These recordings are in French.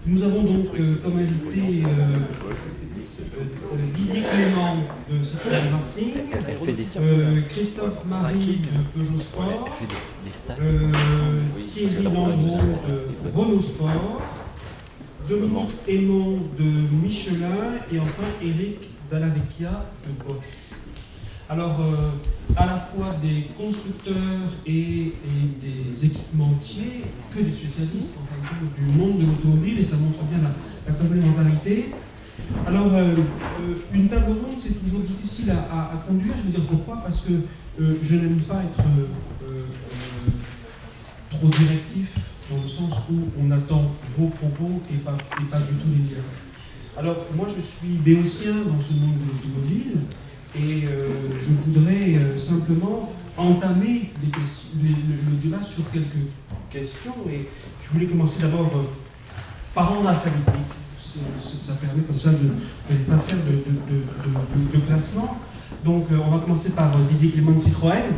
Nous avons donc comme invité Didier Clément de Citroën Racing, Christophe Marie de Peugeot Sport, Thierry Landreau de Renault Sport, Dominique Aymon de Michelin et enfin Eric Dallavecchia de Bosch. Alors, à la fois des constructeurs et des équipementiers, que des spécialistes en fin de compte du monde de l'automobile, et ça montre bien la complémentarité. Alors, une table ronde, c'est toujours difficile à conduire. Je vais dire pourquoi, parce que je n'aime pas être trop directif, dans le sens où on attend vos propos et pas du tout les miens. Alors, moi, je suis béotien dans ce monde de l'automobile, et je voudrais simplement entamer le débat sur quelques questions. Et je voulais commencer d'abord par ordre alphabétique. Ça permet comme ça de ne pas faire de classement. Donc on va commencer par Didier Clément de Citroën.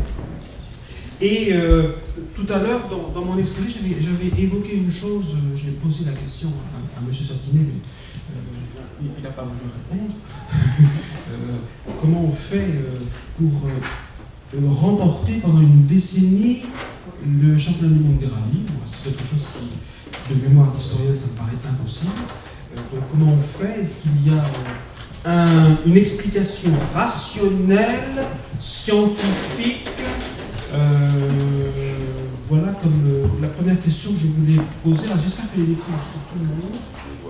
Et tout à l'heure, dans mon exposé, j'avais évoqué une chose, j'ai posé la question à M. Satiné, mais il n'a pas voulu répondre. Comment on fait pour remporter pendant une décennie le championnat du monde des rallyes? C'est quelque chose qui, de mémoire d'historien, ça me paraît impossible. Donc comment on fait? Est-ce qu'il y a une explication rationnelle, scientifique? Voilà comme la première question que je voulais poser. Alors j'espère que l'écran marche pour tout le monde.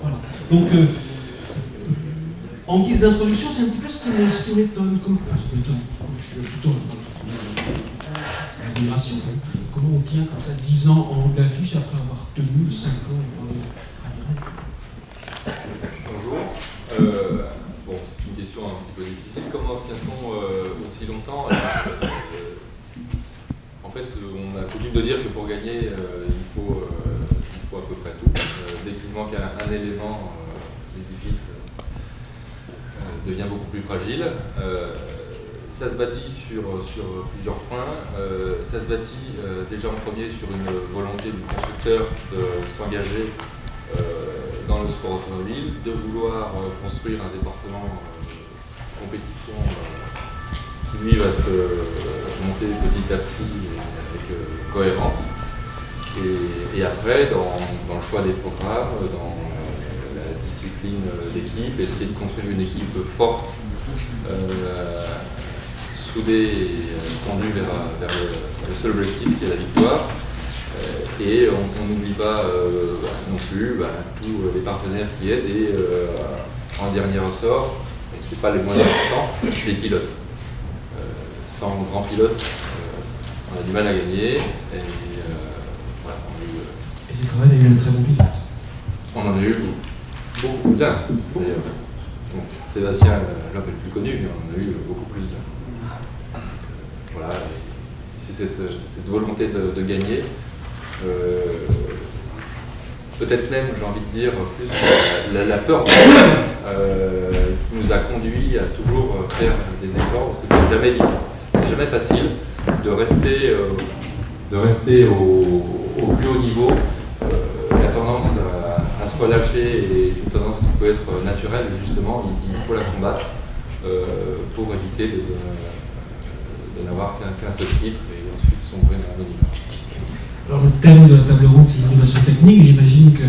Voilà. Donc en guise d'introduction, c'est un petit peu ce qui m'étonne. Je suis plutôt en admiration. Comment on tient comme ça 10 ans en haut de l'affiche après avoir tenu 5 ans dans les rallyes? Bonjour. Bon, c'est une question un petit peu difficile. Comment tient-on aussi longtemps? En fait, on a coutume de dire que pour gagner, il faut à peu près tout. Dès qu'il manque un élément, l'édifice devient beaucoup plus fragile. Ça se bâtit sur plusieurs points. Ça se bâtit déjà en premier sur une volonté du constructeur de s'engager dans le sport automobile, de vouloir construire un département de compétition qui lui va se monter petit à petit avec cohérence. Et après, dans le choix des programmes, dans la discipline d'équipe, essayer de construire une équipe forte, soudée et tendue vers le seul objectif qui est la victoire. Et on n'oublie pas non plus tous les partenaires qui aident et en dernier ressort, et ce n'est pas les moins importants, les pilotes. Sans grands pilotes, on a du mal à gagner. Et voilà, et Citroën a eu un très bon pilote. On en a eu beaucoup d'un, d'ailleurs. Sébastien l'un peu le plus connu, mais on en a eu beaucoup plus d'un. Voilà, c'est cette volonté de gagner. Peut-être même, j'ai envie de dire, plus la peur qui nous a conduit à toujours faire des efforts, parce que c'est jamais facile de rester au plus haut niveau. La tendance à se relâcher est une tendance qui peut être naturelle, mais justement, il faut la combattre pour éviter de n'avoir qu'un seul titre et ensuite sombrer dans l'anonymat. Alors le terme de la table ronde, c'est l'innovation technique. J'imagine que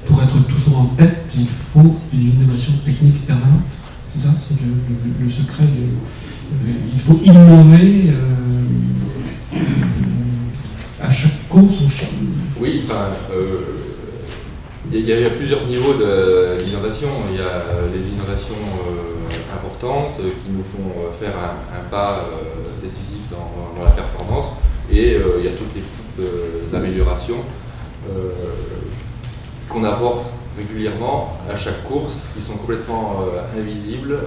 pour être toujours en tête, il faut une innovation technique permanente. C'est ça, c'est le secret. Il faut innover à chaque course. Oui, enfin, il y a plusieurs niveaux d'innovation. Il y a les innovations importantes qui nous font faire un pas décisif dans la performance. Et il y a toutes les petites améliorations qu'on apporte régulièrement à chaque course, qui sont complètement invisibles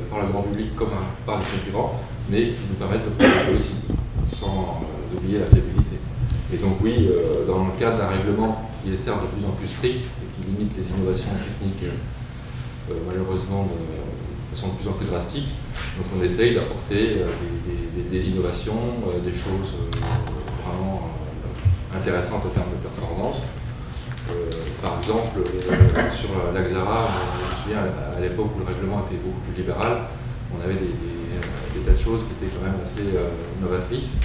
par le grand public comme par les concurrents, mais qui nous permettent de progresser aussi, sans oublier la fiabilité. Et donc oui, dans le cadre d'un règlement qui est certes de plus en plus strict et qui limite les innovations techniques malheureusement de façon de plus en plus drastique, donc on essaye d'apporter des innovations, des choses vraiment intéressantes en termes de performance. Par exemple, sur l'Axara, je me souviens à l'époque où le règlement était beaucoup plus libéral, on avait des tas de choses qui étaient quand même assez novatrices.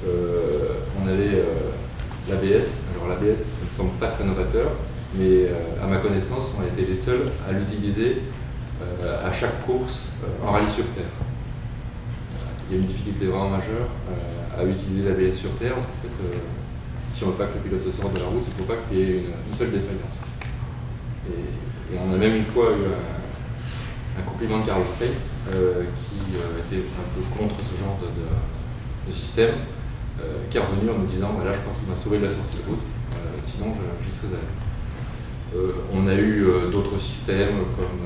On avait l'ABS. Alors l'ABS, ça ne me semble pas très novateur, mais à ma connaissance, on a été les seuls à l'utiliser à chaque course en rallye sur terre. Il y a une difficulté vraiment majeure à utiliser l'ABS sur terre. En fait, si on ne veut pas que le pilote se sorte de la route, il ne faut pas qu'il y ait une seule défaillance. Et on a même une fois eu un compliment de Carlos Sainz qui était un peu contre ce genre de système, qui est revenu en nous disant voilà, je pense qu'il m'a sauvé de la sortie de route, sinon j'y serais allé. On a eu d'autres systèmes comme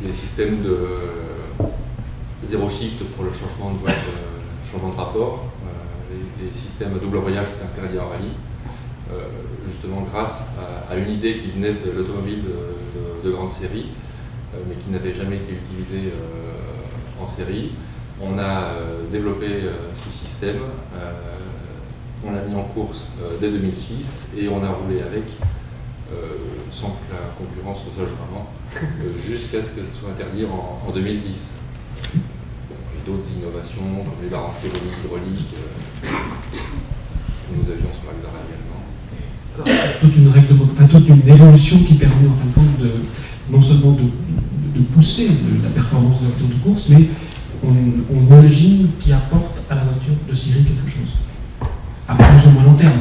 des systèmes de zéro shift pour le changement de voie, changement de rapport. Les systèmes à double embrayage étaient interdits en rallye, justement grâce à une idée qui venait de l'automobile de grande série, mais qui n'avait jamais été utilisée en série. On a développé ce système, on l'a mis en course dès 2006 et on a roulé avec sans que la concurrence se sache vraiment, jusqu'à ce que ce soit interdit en 2010. Et d'autres innovations, comme les barres anti-hydrauliques, que nous avions sur l'Axara également. Toute une évolution qui permet en fin de compte non seulement de pousser la performance de la voiture de course, mais on imagine qu'il apporte à la voiture de série quelque chose, à plus ou moins long terme.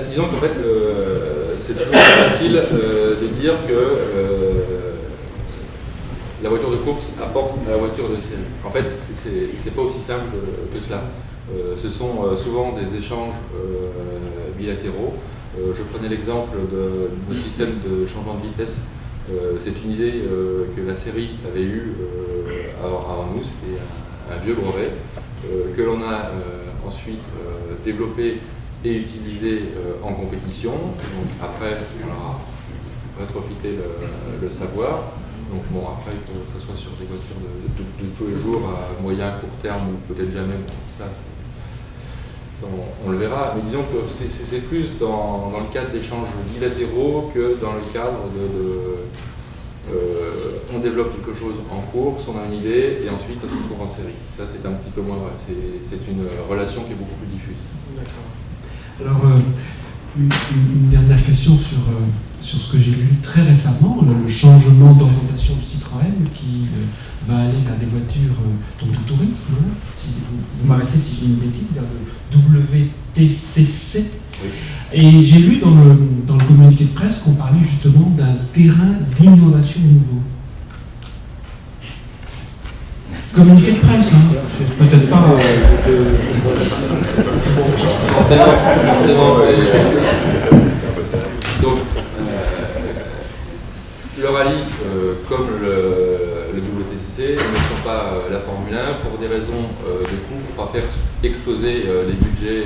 Disons qu'en fait, c'est toujours facile de dire que la voiture de course apporte à la voiture de série. En fait, c'est pas aussi simple que cela. Ce sont souvent des échanges bilatéraux. Je prenais l'exemple de notre système de changement de vitesse. C'est une idée que la série avait eue avant nous, c'était un vieux brevet, que l'on a ensuite développé et utilisé en compétition. Donc après, on a rétrofité le savoir. Donc bon, après, que ce soit sur des voitures de tous les jours à moyen, court terme ou peut-être jamais, bon, ça on le verra. Mais disons que c'est plus dans le cadre d'échanges bilatéraux que dans le cadre on développe quelque chose en course, on a une idée et ensuite ça se retrouve en série. Ça c'est un petit peu moins vrai, c'est une relation qui est beaucoup plus diffuse. D'accord. Alors, une dernière question sur ce que j'ai lu très récemment, le changement d'orientation de Citroën qui va aller vers des voitures donc de tourisme. Hein. Si vous m'arrêtez si j'ai une bêtise, vers le WTCC. Oui. Et j'ai lu dans le communiqué de presse qu'on parlait justement d'un terrain d'innovation nouveau. Communiqué de presse, hein. C'est peut-être pas. Forcément, donc, le rallye, comme le WTCC, ne sont pas la Formule 1 pour des raisons de coût, pour ne pas faire exploser les budgets,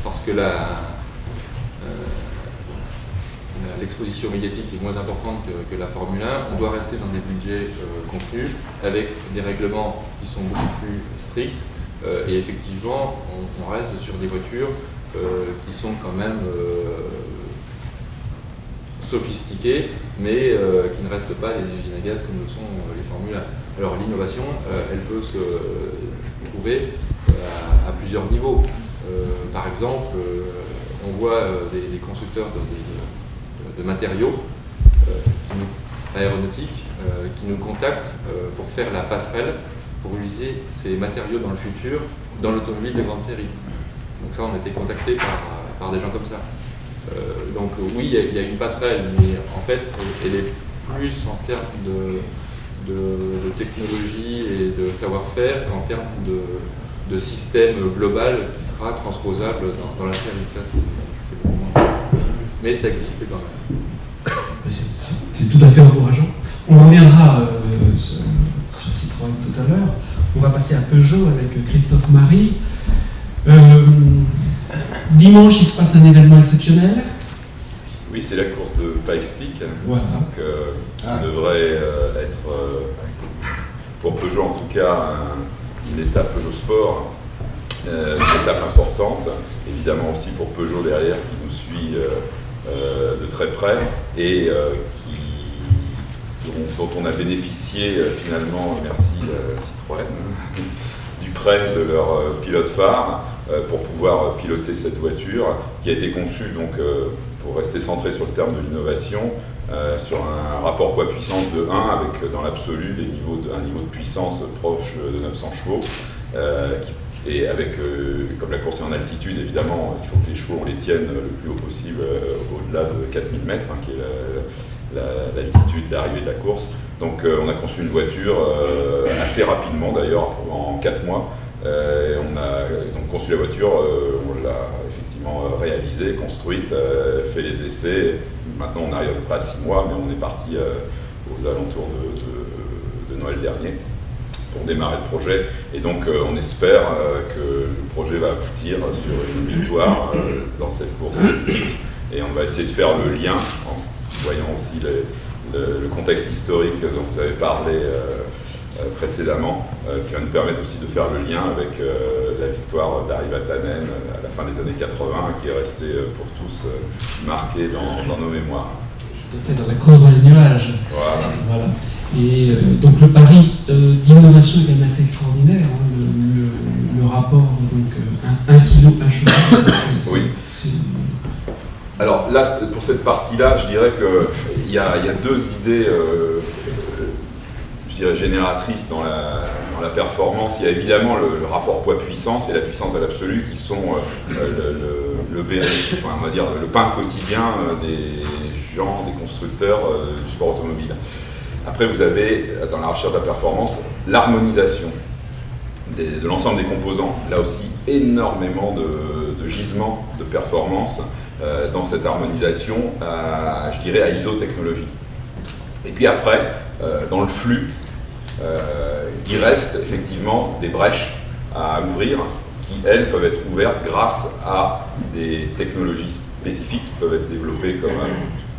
parce que l'exposition médiatique est moins importante que la Formule 1, on doit rester dans des budgets contenus, avec des règlements qui sont beaucoup plus stricts, et effectivement, on reste sur des voitures qui sont quand même sophistiquées, mais qui ne restent pas les usines à gaz comme le sont les Formule 1. Alors l'innovation, elle peut se trouver à plusieurs niveaux. Par exemple, on voit des constructeurs de matériaux aéronautiques qui nous contactent pour faire la passerelle pour utiliser ces matériaux dans le futur dans l'automobile de grande série. Donc ça, on a été contacté par des gens comme ça. Donc oui, il y a une passerelle, mais en fait, elle est plus en termes de technologie et de savoir-faire qu'en termes de système global qui sera transposable dans la série. Ça, c'est beaucoup moins. Mais ça existe quand même. C'est tout à fait encourageant. On reviendra sur Citroën tout à l'heure. On va passer à Peugeot avec Christophe Marie. Dimanche, il se passe un événement exceptionnel. Oui, c'est la course de Pikes-Peak. Voilà. Donc, qui devrait être, pour Peugeot en tout cas, une étape Peugeot Sport une étape importante, évidemment aussi pour Peugeot derrière qui nous suit de très près et dont on a bénéficié finalement, merci Citroën, du prêt de leur pilote phare pour pouvoir piloter cette voiture qui a été conçue donc, pour rester centré sur le terme de l'innovation, sur un rapport poids-puissance de 1 avec dans l'absolu un niveau de puissance proche de 900 chevaux et avec, comme la course est en altitude évidemment, il faut que les chevaux on les tienne le plus haut possible au-delà de 4000 mètres qui est l'altitude d'arrivée de la course. Donc on a conçu une voiture assez rapidement d'ailleurs, en 4 mois. On a donc conçu la voiture, on l'a effectivement réalisée, construite, fait les essais. Maintenant on arrive à peu près à 6 mois, mais on est parti aux alentours de Noël dernier pour démarrer le projet. Et donc on espère que le projet va aboutir sur une victoire dans cette course mythique. Et on va essayer de faire le lien, en voyant aussi le contexte historique dont vous avez parlé précédemment, qui va nous permettre aussi de faire le lien avec la victoire d'Arri Vatanen à la fin des années 80, qui est restée pour tous marquée dans nos mémoires. Tout à fait, dans la course dans les nuages. Voilà. Et donc le pari d'innovation est quand même assez extraordinaire, hein, le rapport, donc 1 kilo, 1 cheval. Oui. Alors là, pour cette partie-là, je dirais qu'il y a 2 idées je dirais génératrices dans la performance. Il y a évidemment le rapport poids-puissance et la puissance de l'absolu qui sont on va dire le pain quotidien des gens, des constructeurs du sport automobile. Après, vous avez, dans la recherche de la performance, l'harmonisation de l'ensemble des composants. Là aussi, énormément de gisements de performance dans cette harmonisation, je dirais, à isotechnologie. Et puis après, dans le flux, il reste effectivement des brèches à ouvrir qui, elles, peuvent être ouvertes grâce à des technologies spécifiques qui peuvent être développées, comme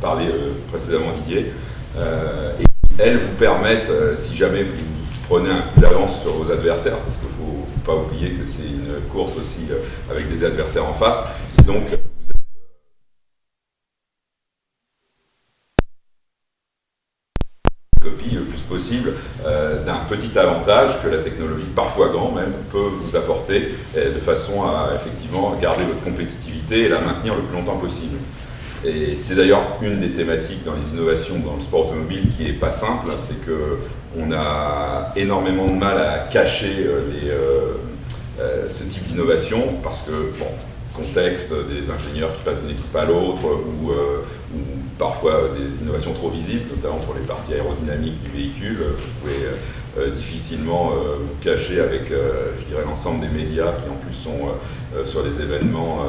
parlait précédemment Didier. Et elles vous permettent, si jamais vous prenez un coup d'avance sur vos adversaires, parce qu'il ne faut pas oublier que c'est une course aussi avec des adversaires en face, et donc copie le plus possible d'un petit avantage que la technologie, parfois grand même, peut vous apporter de façon à effectivement garder votre compétitivité et la maintenir le plus longtemps possible. Et c'est d'ailleurs une des thématiques dans les innovations dans le sport automobile qui n'est pas simple, c'est qu'on a énormément de mal à cacher ce type d'innovation parce que, bon, contexte des ingénieurs qui passent d'une équipe à l'autre ou parfois des innovations trop visibles, notamment pour les parties aérodynamiques du véhicule. Vous pouvez difficilement vous cacher avec, je dirais, l'ensemble des médias qui en plus sont sur les événements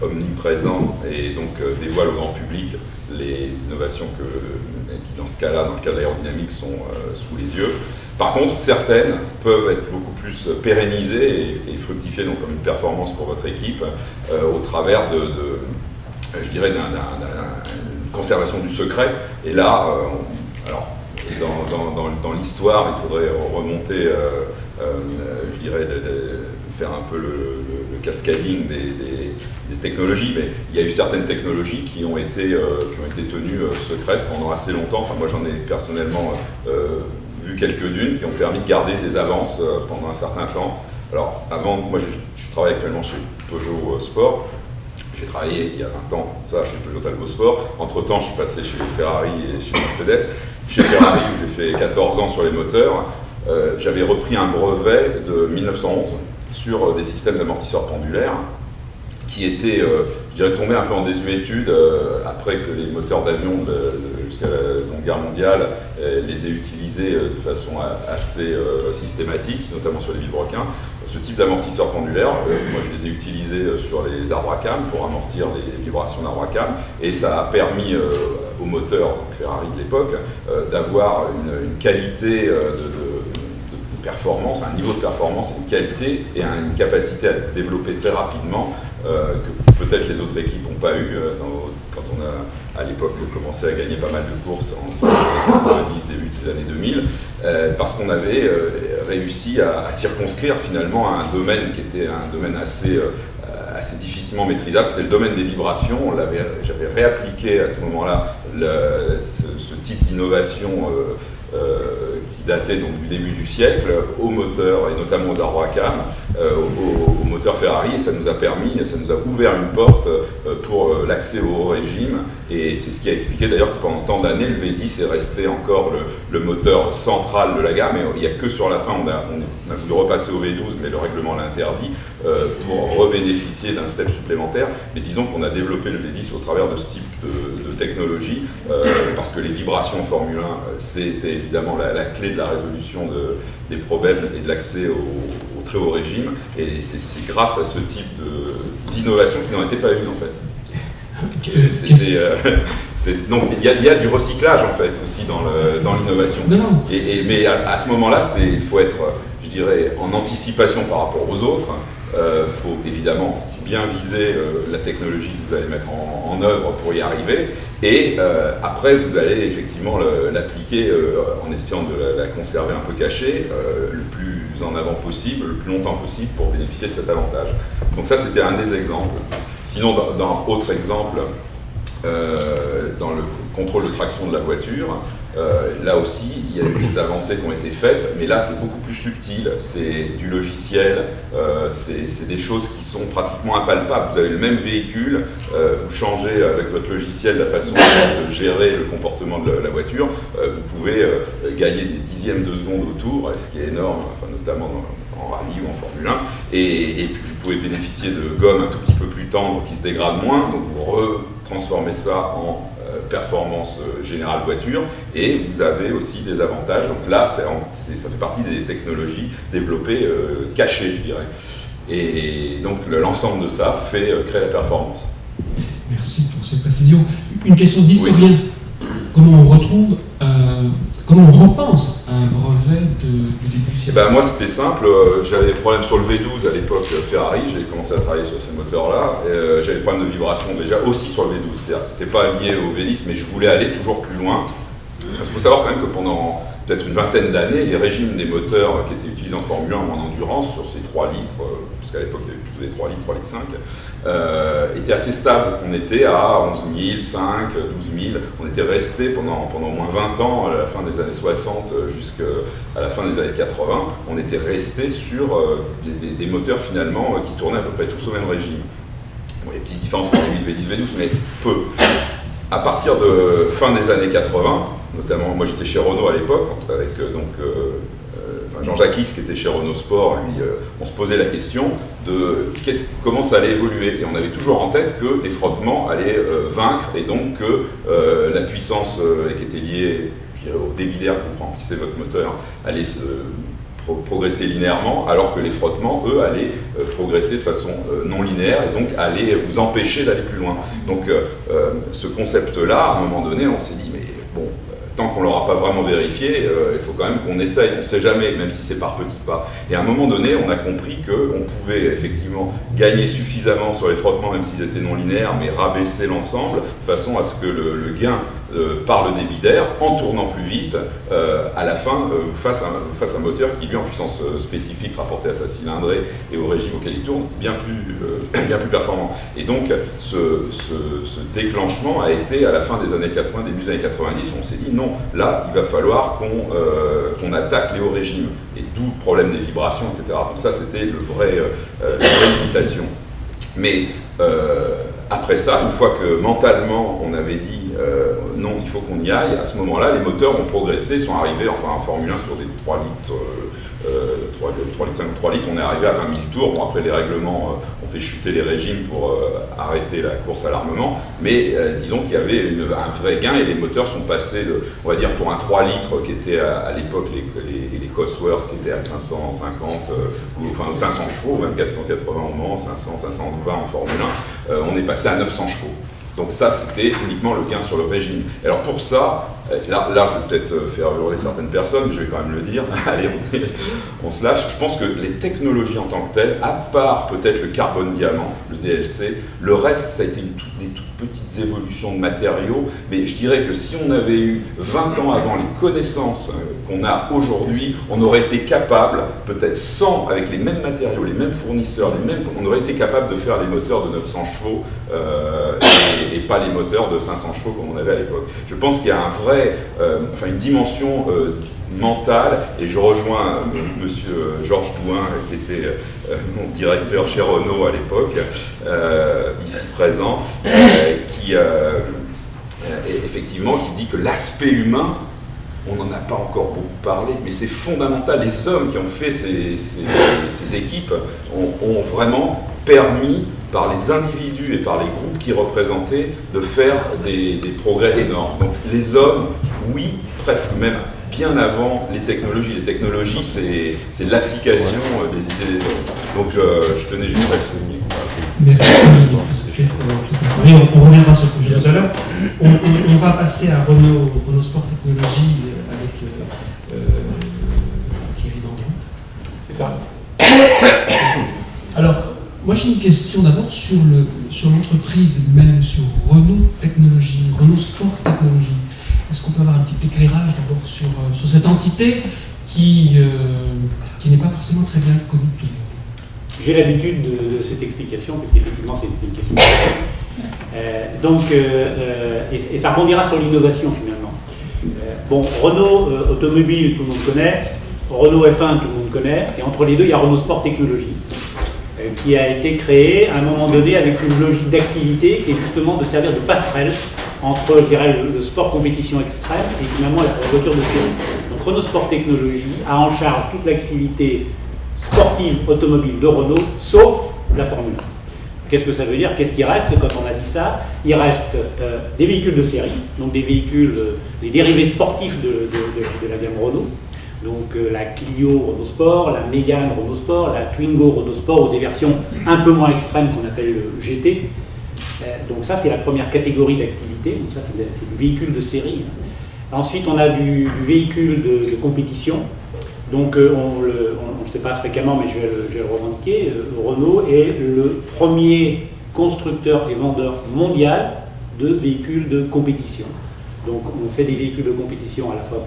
omniprésents et donc dévoilent au grand public les innovations qui, dans ce cas-là, dans le cas de l'aérodynamique, sont sous les yeux. Par contre, certaines peuvent être beaucoup plus pérennisées et fructifier donc comme une performance pour votre équipe au travers je dirais, d'une conservation du secret. Et là, alors, dans l'histoire, il faudrait remonter, je dirais, faire un peu le cascading des technologies, mais il y a eu certaines technologies qui ont été tenues secrètes pendant assez longtemps. Enfin, moi, j'en ai personnellement vu quelques-unes qui ont permis de garder des avances pendant un certain temps. Alors, avant, moi, je travaille actuellement chez Peugeot Sport. J'ai travaillé il y a 20 ans, ça, chez Peugeot Talbot Sport. Entre-temps, je suis passé chez Ferrari et chez Mercedes. Chez Ferrari, où j'ai fait 14 ans sur les moteurs, j'avais repris un brevet de 1911 sur des systèmes d'amortisseurs pendulaires qui étaient, je dirais, tombés un peu en désuétude après que les moteurs d'avion jusqu'à la Seconde Guerre mondiale les aient utilisés de façon assez systématique, notamment sur les vilebrequins. Ce type d'amortisseurs pendulaires, moi je les ai utilisés sur les arbres à cames pour amortir les vibrations d'arbres à cames, et ça a permis aux moteurs, donc Ferrari de l'époque, d'avoir une qualité de performance, un niveau de performance, une qualité et une capacité à se développer très rapidement que peut-être les autres équipes n'ont pas eu quand on a à l'époque commencé à gagner pas mal de courses en 90, début des années 2000, parce qu'on avait réussi à circonscrire finalement un domaine qui était un domaine assez difficilement maîtrisable, c'était le domaine des vibrations. J'avais réappliqué à ce moment-là ce type d'innovation qui datait donc du début du siècle aux moteurs et notamment aux arbres à cam, aux moteurs Ferrari, et ça nous a ouvert une porte pour l'accès au haut régime, et c'est ce qui a expliqué d'ailleurs que pendant tant d'années le V10 est resté encore le moteur central de la gamme, et il n'y a que sur la fin on a voulu repasser au V12, mais le règlement l'interdit pour rebénéficier d'un step supplémentaire. Mais disons qu'on a développé le V10 au travers de ce type de technologie, parce que les vibrations en Formule 1, c'était évidemment la clé de la résolution des problèmes et de l'accès au très haut régime, et c'est grâce à ce type d'innovation qui n'en était pas une en fait. Donc il y a du recyclage en fait aussi dans l'innovation. Mais à ce moment-là, il faut être, je dirais, en anticipation par rapport aux autres. Il faut évidemment bien viser la technologie que vous allez mettre en œuvre pour y arriver, et après vous allez effectivement l'appliquer en essayant de la conserver un peu cachée, le plus en avant possible, le plus longtemps possible pour bénéficier de cet avantage. Donc ça c'était un des exemples. Sinon dans autre exemple, dans le contrôle de traction de la voiture, là aussi, il y a eu des avancées qui ont été faites, mais là, c'est beaucoup plus subtil. C'est du logiciel, c'est des choses qui sont pratiquement impalpables. Vous avez le même véhicule, vous changez avec votre logiciel la façon de gérer le comportement de la voiture, vous pouvez gagner des dixièmes de seconde autour, ce qui est énorme, enfin, notamment en rallye ou en Formule 1, et puis vous pouvez bénéficier de gommes un tout petit peu plus tendres qui se dégradent moins, donc vous retransformez ça en performance générale voiture, et vous avez aussi des avantages. Donc là, ça fait partie des technologies développées cachées, je dirais. Et donc l'ensemble de ça crée la performance. Merci pour cette précision. Une question d'historien. Oui. Comment on repense un brevet du début du siècle? Moi, c'était simple. J'avais des problèmes sur le V12 à l'époque Ferrari. J'ai commencé à travailler sur ces moteurs-là. J'avais des problèmes de vibration déjà aussi sur le V12. C'est-à-dire que ce n'était pas lié au V10, mais je voulais aller toujours plus loin. Parce qu'il faut savoir quand même que pendant peut-être une vingtaine d'années, les régimes des moteurs qui étaient utilisés en Formule 1 ou en endurance, sur ces 3 litres, puisqu'à l'époque il y avait plutôt des 3 litres, 3 litres 5, était assez stable. On était à 11 000, 5, 12 000. On était resté pendant au moins 20 ans, à la fin des années 60 jusqu'à la fin des années 80, on était resté sur des moteurs finalement qui tournaient à peu près tous au même régime. Bon, il y a des petites différences entre V10, V12, mais peu. À partir de fin des années 80, notamment, moi j'étais chez Renault à l'époque, avec Jean-Jacques Is qui était chez Renault Sport, lui, on se posait la question de comment ça allait évoluer. Et on avait toujours en tête que les frottements allaient vaincre, et donc que la puissance qui était liée au débit d'air que vous remplissez votre moteur allait progresser linéairement, alors que les frottements, eux, allaient progresser de façon non linéaire, et donc allaient vous empêcher d'aller plus loin. Donc ce concept-là, à un moment donné, on s'est dit, mais bon, tant qu'on ne l'aura pas vraiment vérifié, il faut quand même qu'on essaye, on ne sait jamais, même si c'est par petits pas. Et à un moment donné, on a compris qu'on pouvait effectivement gagner suffisamment sur les frottements, même s'ils étaient non linéaires, mais rabaisser l'ensemble, de façon à ce que le gain par le débit d'air, en tournant plus vite, à la fin, vous fasse un moteur qui, lui, en puissance spécifique rapportée à sa cylindrée et au régime auquel il tourne, bien plus performant. Et donc, ce déclenchement a été à la fin des années 80, début des années 90, on s'est dit non, là, il va falloir qu'on attaque les hauts régimes, et d'où le problème des vibrations, etc. Donc ça, c'était la vraie limitation. Mais après ça, une fois que mentalement, on avait dit non, il faut qu'on y aille, à ce moment-là, les moteurs ont progressé, sont arrivés, enfin en Formule 1 sur des 3 litres, 3 litres 5 ou 3 litres, on est arrivé à 20 000 tours. Bon, après les règlements ont fait chuter les régimes pour arrêter la course à l'armement, mais disons qu'il y avait un vrai gain, et les moteurs sont passés, on va dire pour un 3 litres qui était à l'époque les Cosworth qui étaient à 550, enfin 500 chevaux, même 480 au Mans, 500, 520 en Formule 1, on est passé à 900 chevaux. Donc ça, c'était uniquement le gain sur le régime. Alors pour ça, là je vais peut-être faire hurler certaines personnes, mais je vais quand même le dire. Allez, on se lâche. Je pense que les technologies en tant que telles, à part peut-être le carbone diamant, le DLC, le reste, ça a été des toutes petites évolutions de matériaux. Mais je dirais que si on avait eu 20 ans avant les connaissances qu'on a aujourd'hui, on aurait été capable, peut-être sans, avec les mêmes matériaux, les mêmes fournisseurs, on aurait été capable de faire les moteurs de 900 chevaux et pas les moteurs de 500 chevaux comme on avait à l'époque. Je pense qu'il y a un vrai, une dimension mentale, et je rejoins monsieur Georges Douin, qui était mon directeur chez Renault à l'époque, ici présent, qui effectivement qui dit que l'aspect humain, on n'en a pas encore beaucoup parlé, mais c'est fondamental. Les hommes qui ont fait ces équipes ont vraiment permis, par les individus et par les groupes qui représentaient, de faire des progrès énormes. Donc les hommes, oui, presque même bien avant les technologies. Les technologies, c'est l'application des idées des hommes. Donc je tenais juste à le souligner. Merci Christophe. On reviendra sur le projet tout à l'heure. On va passer à Renault Sport Technologies avec Thierry Dandon. C'est ça. Alors, moi j'ai une question d'abord sur l'entreprise elle-même, sur Renault Technologies, Renault Sport Technologies. Est-ce qu'on peut avoir un petit éclairage d'abord sur cette entité qui n'est pas forcément très bien connue de tout le monde? J'ai l'habitude de cette explication, parce qu'effectivement c'est une question. Et ça rebondira sur l'innovation finalement. Renault Automobile, tout le monde connaît, Renault F1, tout le monde connaît, et entre les deux, il y a Renault Sport Technologies, qui a été créé à un moment donné avec une logique d'activité qui est justement de servir de passerelle entre, je dirais, le sport compétition extrême et finalement la voiture de série. Donc Renault Sport Technologies a en charge toute l'activité sportive automobile de Renault, sauf la Formule 1. Qu'est-ce que ça veut dire? Qu'est-ce qui reste quand on a dit ça? Il reste des véhicules de série, donc des véhicules, des dérivés sportifs de la gamme Renault. Donc la Clio Renault Sport, la Mégane Renault Sport, la Twingo Renault Sport, ou des versions un peu moins extrêmes qu'on appelle le GT. Donc ça, c'est la première catégorie d'activité. Donc ça, c'est du véhicule de série. Ensuite, on a du véhicule de compétition. Donc on ne le sait pas fréquemment, mais je vais le revendiquer. Renault est le premier constructeur et vendeur mondial de véhicules de compétition. Donc on fait des véhicules de compétition à la fois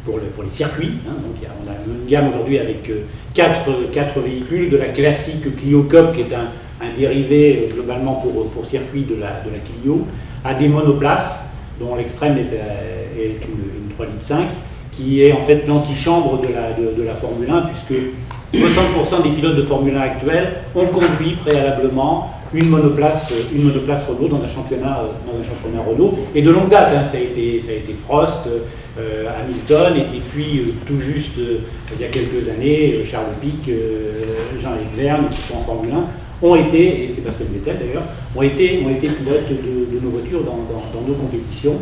pour les circuits. Donc on a une gamme aujourd'hui avec quatre véhicules, de la classique Clio Cup, qui est un dérivé globalement pour circuit de la Clio, à des monoplaces, dont l'extrême est une 3,5 litres, qui est en fait l'antichambre de la Formule 1, puisque 60% des pilotes de Formule 1 actuels ont conduit préalablement une monoplace Renault dans un championnat Renault, et de longue date. Ça a été Prost, Hamilton, et puis tout juste il y a quelques années, Charles Pic, Jean-Yves Verne, qui sont en Formule 1, ont été, et Sébastien Vettel d'ailleurs, ont été pilotes de nos voitures dans nos compétitions.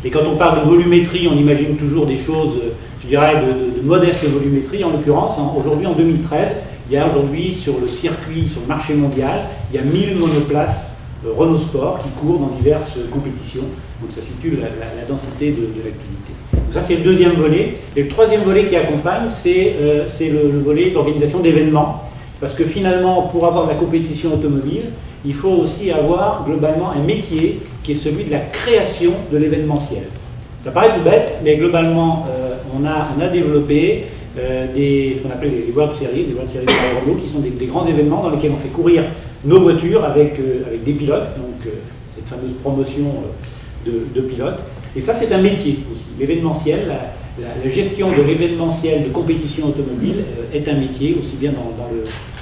Et quand on parle de volumétrie, on imagine toujours des choses, je dirais, de modeste volumétrie. En l'occurrence, aujourd'hui, en 2013, il y a aujourd'hui sur le circuit, sur le marché mondial, il y a 1000 monoplaces Renault Sport qui courent dans diverses compétitions. Donc ça situe la densité de l'activité. Donc ça, c'est le deuxième volet. Et le troisième volet qui accompagne, c'est le volet d'organisation d'événements. Parce que finalement, pour avoir de la compétition automobile, il faut aussi avoir globalement un métier qui est celui de la création de l'événementiel. Ça paraît tout bête, mais globalement, on a développé ce qu'on appelle les World Series, de Renault, qui sont des grands événements dans lesquels on fait courir nos voitures avec des pilotes, donc cette fameuse promotion de pilotes. Et ça, c'est un métier aussi. L'événementiel, la gestion de l'événementiel de compétition automobile est un métier, aussi bien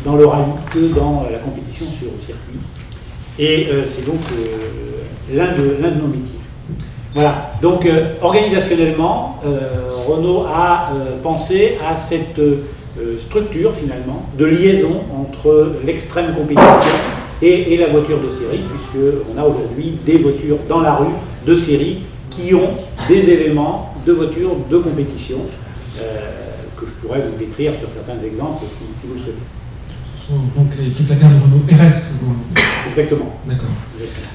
dans le rallye que dans la compétition sur le circuit. Et c'est donc l'un de nos métiers. Voilà, donc organisationnellement, Renault a pensé à cette structure finalement de liaison entre l'extrême compétition et la voiture de série, puisqu'on a aujourd'hui des voitures dans la rue de série qui ont des éléments de voitures de compétition que je pourrais vous décrire sur certains exemples si vous le souhaitez. donc toute la gamme Renault RS. Exactement. D'accord.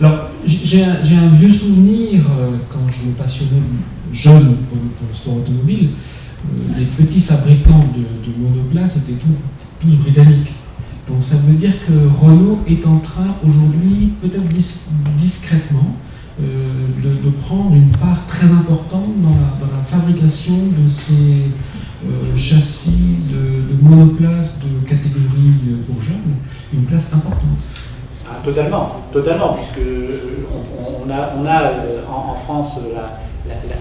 Alors, j'ai un vieux souvenir, quand je me passionnais jeune pour le sport automobile, les petits fabricants de monoplaces étaient tous britanniques. Donc ça veut dire que Renault est en train aujourd'hui, peut-être discrètement, de prendre une part très importante dans la fabrication de ces châssis de monoplaces de catégorie pour jeunes, une place importante. Ah, totalement, puisque on a en France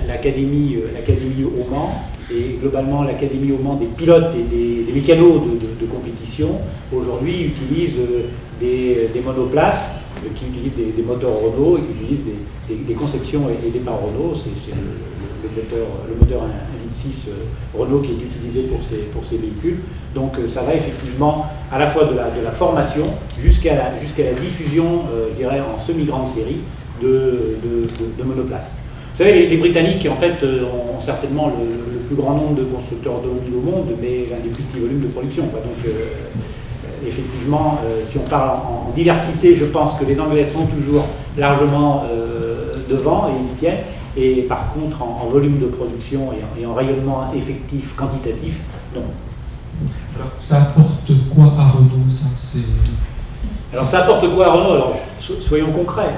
l'académie au Mans, et globalement l'académie au Mans des pilotes et des mécanos de compétition aujourd'hui utilisent des monoplaces qui utilisent des moteurs Renault et qui utilisent des conceptions et des parts Renault. C'est le moteur 1.6 Renault qui est utilisé pour ces véhicules. Donc ça va effectivement à la fois de la formation jusqu'à la diffusion, je dirais, en semi-grande série de monoplaces. Vous savez, les Britanniques, en fait, ont certainement le plus grand nombre de constructeurs automobiles au monde, mais l'un des plus petits volumes de production. Donc, effectivement, si on parle en diversité, je pense que les Anglais sont toujours largement devant et ils y tiennent. Et par contre, en volume de production et en rayonnement effectif, quantitatif, non. Alors, ça apporte quoi à Renault, ça? Alors, ça apporte quoi à Renault? Alors, soyons concrets.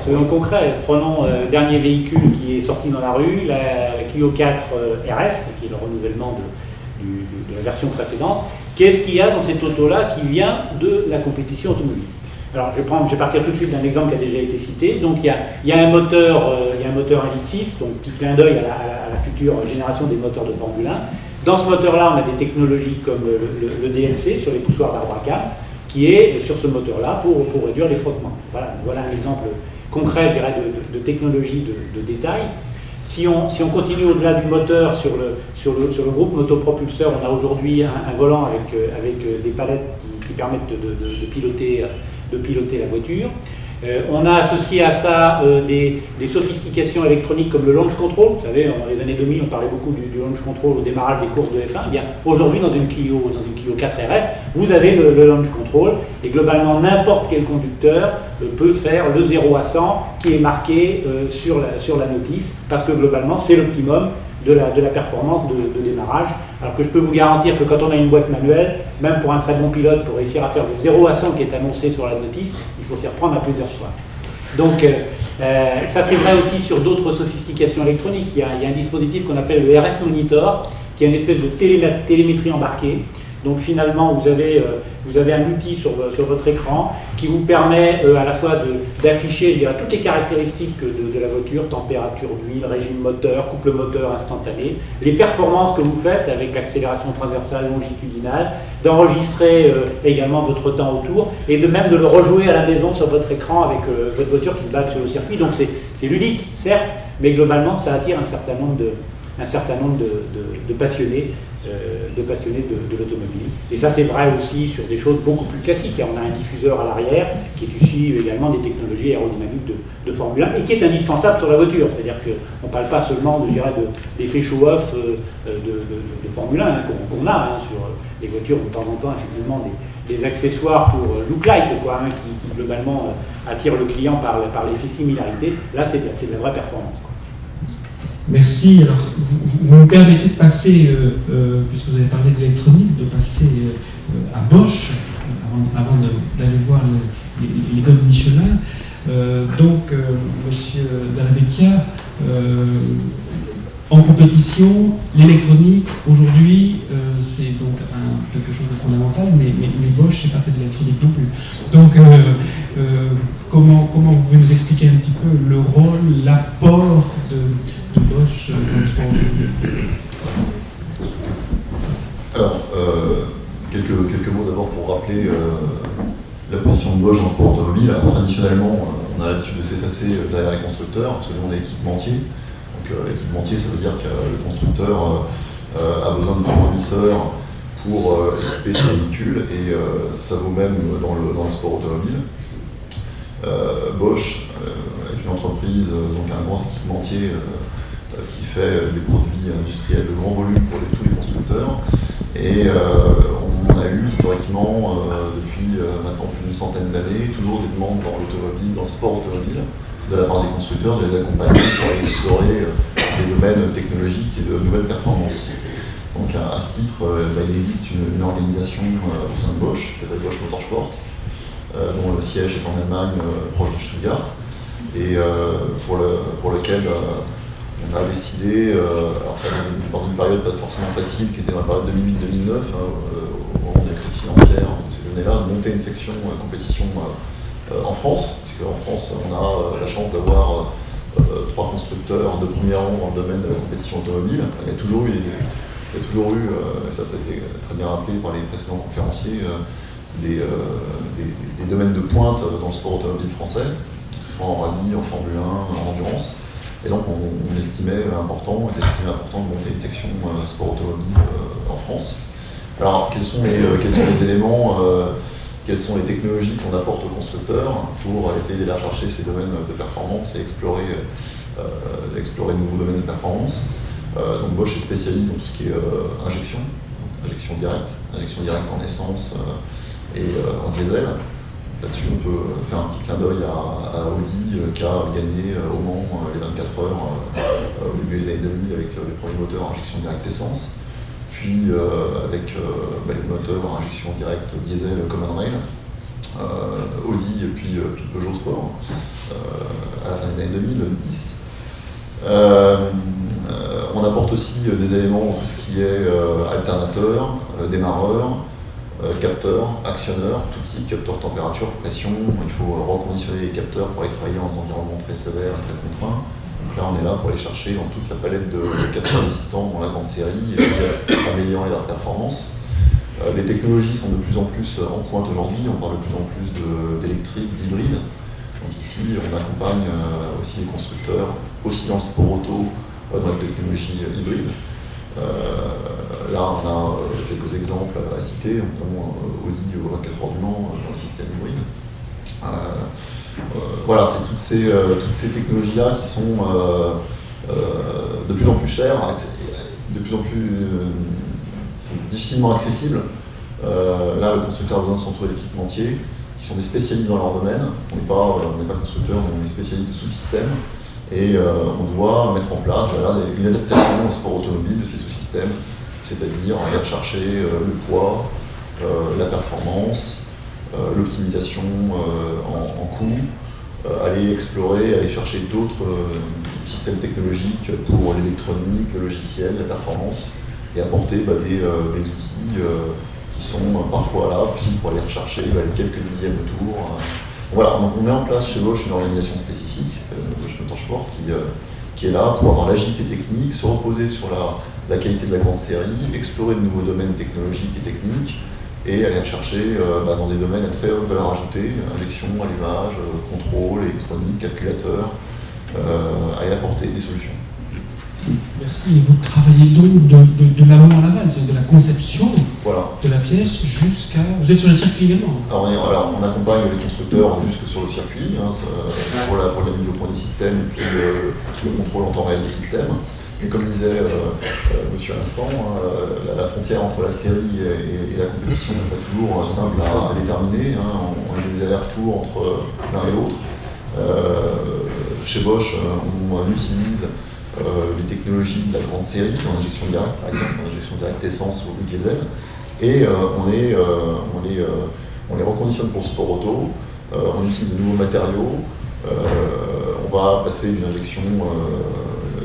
Prenons le dernier véhicule qui est sorti dans la rue, la Clio 4 RS, qui est le renouvellement de la version précédente. Qu'est-ce qu'il y a dans cette auto-là qui vient de la compétition automobile? Alors, je vais partir tout de suite d'un exemple qui a déjà été cité. Donc, il y a un moteur 1.6, donc petit clin d'œil à la future génération des moteurs de Formule 1. Dans ce moteur-là, on a des technologies comme le DLC sur les poussoirs d'Arbracam, qui est sur ce moteur-là pour réduire les frottements. Voilà un exemple concret, je dirais, de technologie de détail. Si on continue au-delà du moteur sur le groupe motopropulseur, on a aujourd'hui un volant avec des palettes qui permettent de piloter la voiture. On a associé à ça des sophistications électroniques comme le launch control. Vous savez, dans les années 2000, on parlait beaucoup du launch control au démarrage des courses de F1. Eh bien, aujourd'hui, dans une Clio 4 RS, vous avez le launch control et globalement, n'importe quel conducteur peut faire le 0 à 100 qui est marqué sur la notice, parce que globalement, c'est l'optimum de la performance de démarrage. Alors que je peux vous garantir que quand on a une boîte manuelle, même pour un très bon pilote, pour réussir à faire le 0 à 100 qui est annoncé sur la notice, il faut s'y reprendre à plusieurs fois. Donc ça c'est vrai aussi sur d'autres sophistications électroniques. Il y a un dispositif qu'on appelle le RS Monitor, qui est une espèce de télémétrie embarquée. Donc finalement, vous avez un outil sur votre écran qui vous permet à la fois d'afficher toutes les caractéristiques de la voiture, température d'huile, régime moteur, couple moteur instantané, les performances que vous faites avec l'accélération transversale longitudinale, d'enregistrer également votre temps autour et même de le rejouer à la maison sur votre écran avec votre voiture qui se bat sur le circuit. Donc c'est ludique, certes, mais globalement ça attire un certain nombre de passionnés de l'automobile. Et ça c'est vrai aussi sur des choses beaucoup plus classiques. On a un diffuseur à l'arrière qui est issu également des technologies aérodynamiques de Formule 1 et qui est indispensable sur la voiture. C'est-à-dire qu'on ne parle pas seulement d'effets show-off de Formule 1 qu'on a sur les voitures de temps en temps effectivement des accessoires pour look like qui globalement attirent le client par l'effet similarité. Là c'est de la vraie performance. Merci. Alors, vous me permettez de passer, puisque vous avez parlé d'électronique, de passer à Bosch, avant d'aller voir les gomme Michelin. Donc, Monsieur Dallavecchia, en compétition, l'électronique, aujourd'hui, c'est donc quelque chose de fondamental, mais Bosch, c'est pas fait de l'électronique non plus. Donc, comment vous pouvez nous expliquer un petit peu le rôle, l'apport de Bosch dans le sport automobile? Alors, quelques mots d'abord pour rappeler la position de Bosch dans le sport automobile. Alors, traditionnellement, on a l'habitude de s'effacer derrière les constructeurs, parce que nous on est équipementier. Donc équipementier, ça veut dire que le constructeur a besoin de fournisseurs pour équiper ses véhicules, et ça vaut même dans le sport automobile. Bosch est une entreprise, donc un grand équipementier qui fait des produits industriels de grand volume pour tous les constructeurs, et on on a eu historiquement, depuis maintenant plus d'une centaine d'années, toujours des demandes dans l'automobile, dans le sport automobile, de la part des constructeurs, de les accompagner pour aller explorer des domaines technologiques et de nouvelles performances. Donc à ce titre, il existe une organisation au sein de Bosch, qui s'appelle Bosch Motorsport, dont le siège est en Allemagne, proche de Stuttgart, et pour lequel on a décidé, alors ça dans une période pas forcément facile, qui était dans la période 2008-2009, au moment de la crise financière de ces années-là, de monter une section compétition en France, puisque en France on a la chance d'avoir 3 constructeurs de premier rang dans le domaine de la compétition automobile. Il y a toujours eu, ça a été très bien rappelé par les précédents conférenciers, des domaines de pointe dans le sport automobile français, soit en rallye, en Formule 1, en endurance. Et donc on estimait important de monter une section sport automobile en France. Alors quels sont les éléments, quelles sont les technologies qu'on apporte aux constructeurs pour essayer d'aller chercher ces domaines de performance et explorer de nouveaux domaines de performance. Donc Bosch est spécialiste dans tout ce qui est injection directe en essence et en diesel. Là-dessus, on peut faire un petit clin d'œil à Audi qui a gagné au Mans les 24 heures au début des années 2000 avec les premiers moteurs à injection directe essence, puis avec les moteurs à injection directe diesel Common Rail, Audi et puis Peugeot Sport à la fin des années 2010. On apporte aussi des éléments, tout ce qui est alternateur, démarreur, capteurs, actionneurs, tout type, capteurs température, pression. Il faut reconditionner les capteurs pour aller travailler dans un environnement très sévère, très contraint. Donc là, on est là pour aller chercher dans toute la palette de capteurs existants dans la grande série et puis améliorer leur performance. Les technologies sont de plus en plus en pointe aujourd'hui. On parle de plus en plus d'électrique, d'hybride. Donc ici, on accompagne aussi les constructeurs, aussi dans le sport auto, dans la technologie hybride. Là, on a quelques exemples à citer, notamment Audi au 24 heures du Mans dans le système hybride. Voilà, c'est toutes ces technologies-là qui sont de plus en plus chères, de plus en plus difficilement accessibles. Là, le constructeur a besoin de se retrouver d'équipementiers qui sont des spécialistes dans leur domaine. On n'est pas constructeur, mais on est spécialiste de sous-systèmes. Et on doit mettre en place une adaptation au sport automobile de ces sous-systèmes, c'est-à-dire aller chercher le poids, la performance, l'optimisation en coût, aller explorer, aller chercher d'autres systèmes technologiques pour l'électronique, le logiciel, la performance, et apporter des outils qui sont parfois là aussi pour aller rechercher les quelques dixièmes de tour. Voilà, on met en place chez Bosch une organisation spécifique, Bosch Motorsport, qui est là pour avoir l'agilité technique, se reposer sur la qualité de la grande série, explorer de nouveaux domaines technologiques et techniques, et aller chercher dans des domaines à très haute valeur ajoutée, injection, allumage, contrôle, électronique, calculateur, aller apporter des solutions. Merci. Et vous travaillez donc de l'amont à l'aval, c'est-à-dire de la conception de la pièce jusqu'à... Vous êtes sur le circuit également. Alors, on accompagne les constructeurs jusque sur le circuit, pour la mise au point des systèmes et puis le contrôle en temps réel des systèmes. Mais comme disait monsieur à l'instant, la frontière entre la série et la compétition n'est pas toujours simple à déterminer. On a des allers-retours entre l'un et l'autre. Chez Bosch, on utilise les technologies de la grande série, en injection directe, par exemple, en injection directe essence ou diesel, et on les reconditionne pour le sport auto, on utilise de nouveaux matériaux, on va passer d'une injection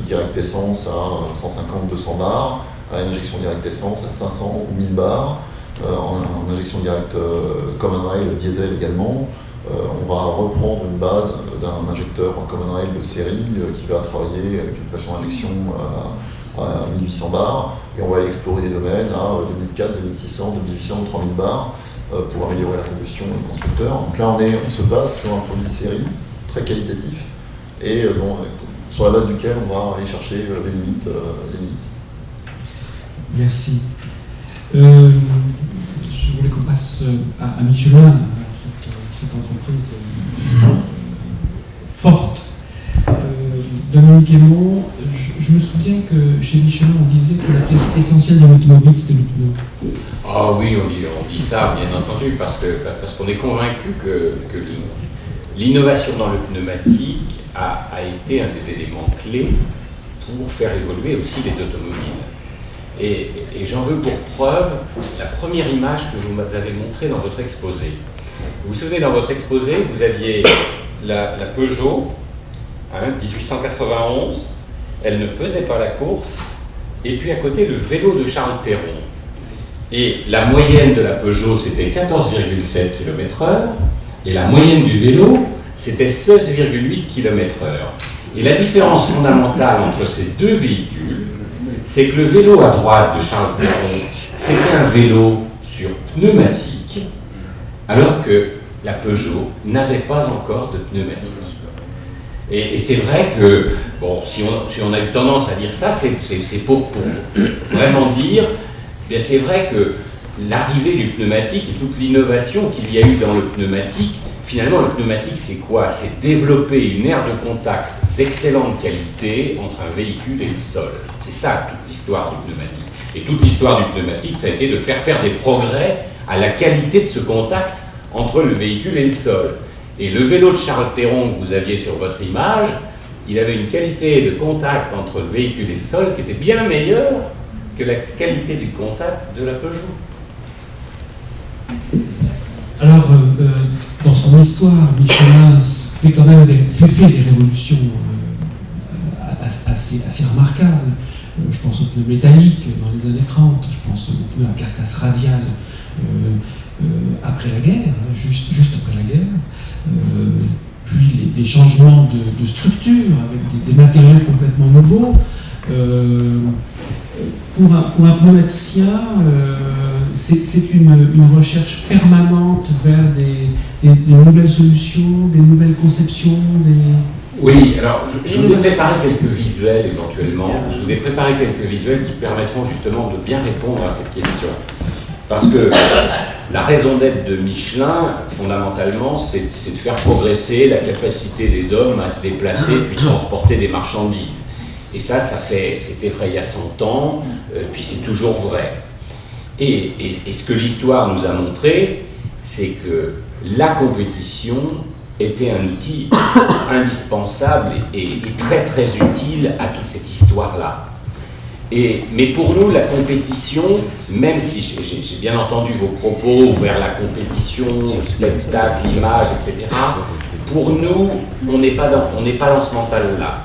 directe essence à 150-200 bars, à une injection directe essence à 500 ou 1000 bars, en injection directe Common Rail diesel également. On va reprendre une base d'un injecteur Common Rail de série qui va travailler avec une pression d'injection à 1800 bars, et on va aller explorer des domaines à 2004, 2600, 2800 ou 3000 bars pour améliorer la combustion du constructeur. Donc là, on se base sur un produit de série très qualitatif et sur la base duquel on va aller chercher les limites. Merci. Je voulais qu'on passe à Michelin, cette entreprise forte. Dominique Guémont, je je me souviens que chez Michelin, on disait que la pièce essentielle de l'automobile, c'était le pneu. Ah oui, on dit ça, bien entendu, parce qu'on est convaincu que l'innovation dans le pneumatique a été un des éléments clés pour faire évoluer aussi les automobiles. Et j'en veux pour preuve la première image que vous m'avez montrée dans votre exposé. Vous vous souvenez, dans votre exposé, vous aviez la Peugeot, 1891, elle ne faisait pas la course, et puis à côté le vélo de Charles Théron. Et la moyenne de la Peugeot, c'était 14,7 km/h, et la moyenne du vélo, c'était 16,8 km/h. Et la différence fondamentale entre ces deux véhicules, c'est que le vélo à droite de Charles Théron, c'était un vélo sur pneumatique, alors que la Peugeot n'avait pas encore de pneumatique. Et c'est vrai que, bon, si on a eu tendance à dire ça, c'est pour vraiment dire, bien c'est vrai que l'arrivée du pneumatique et toute l'innovation qu'il y a eu dans le pneumatique, finalement le pneumatique c'est quoi? C'est développer une aire de contact d'excellente qualité entre un véhicule et le sol. C'est ça toute l'histoire du pneumatique. Et toute l'histoire du pneumatique, ça a été de faire des progrès à la qualité de ce contact entre le véhicule et le sol. Et le vélo de Charles Théron que vous aviez sur votre image, il avait une qualité de contact entre le véhicule et le sol qui était bien meilleure que la qualité du contact de la Peugeot. Alors, dans son histoire, Michelin fait quand même fait des révolutions assez remarquables. Je pense aux pneus métalliques dans les années 30, je pense aux pneus à carcasse radiale après la guerre, juste après la guerre, puis des changements de structure avec des matériaux complètement nouveaux. Pour un pneumaticien, c'est une recherche permanente vers des nouvelles solutions, des nouvelles conceptions, Oui, alors je vous ai préparé quelques visuels éventuellement. Je vous ai préparé quelques visuels qui permettront justement de bien répondre à cette question. Parce que la raison d'être de Michelin, fondamentalement, c'est de faire progresser la capacité des hommes à se déplacer puis transporter des marchandises. Et ça c'était vrai il y a 100 ans, puis c'est toujours vrai. Et ce que l'histoire nous a montré, c'est que la compétition était un outil indispensable et très très utile à toute cette histoire-là. Mais pour nous, la compétition, même si j'ai bien entendu vos propos vers la compétition, le spectacle, l'image, etc., pour nous, on n'est pas dans ce mental-là.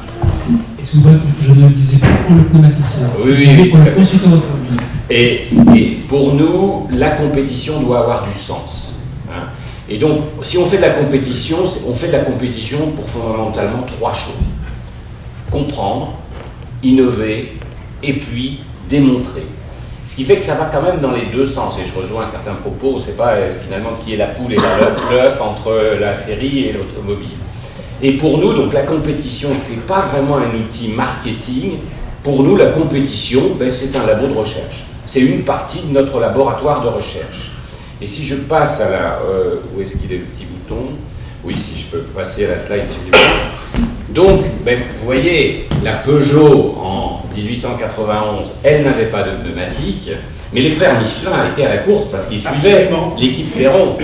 Excusez-moi, je ne le disais pas pour le pneumaticien, je le disais pour le constructeur automobile. Et pour nous, la compétition doit avoir du sens. Hein. Et donc, si on fait de la compétition, on fait de la compétition pour fondamentalement 3 choses. Comprendre, innover, et puis démontrer. Ce qui fait que ça va quand même dans les deux sens, et je rejoins certains propos, c'est pas finalement qui est la poule et l'œuf entre la série et l'automobile. Et pour nous, donc la compétition, c'est pas vraiment un outil marketing. Pour nous, la compétition, c'est un labo de recherche. C'est une partie de notre laboratoire de recherche. Et si je passe à la... où est-ce qu'il est le petit bouton? Oui, si je peux passer à la slide suivante. Donc, vous voyez, la Peugeot en 1891, elle n'avait pas de pneumatique, mais les frères Michelin étaient à la course parce qu'ils suivaient l'équipe Théron.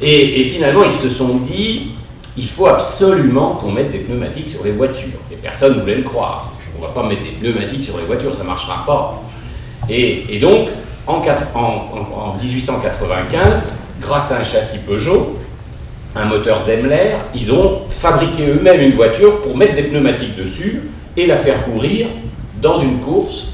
Et finalement, ils se sont dit, il faut absolument qu'on mette des pneumatiques sur les voitures. Et personne ne voulait le croire. On ne va pas mettre des pneumatiques sur les voitures, ça ne marchera pas. Et donc, en 1895, grâce à un châssis Peugeot, un moteur Daimler, ils ont fabriqué eux-mêmes une voiture pour mettre des pneumatiques dessus et la faire courir dans une course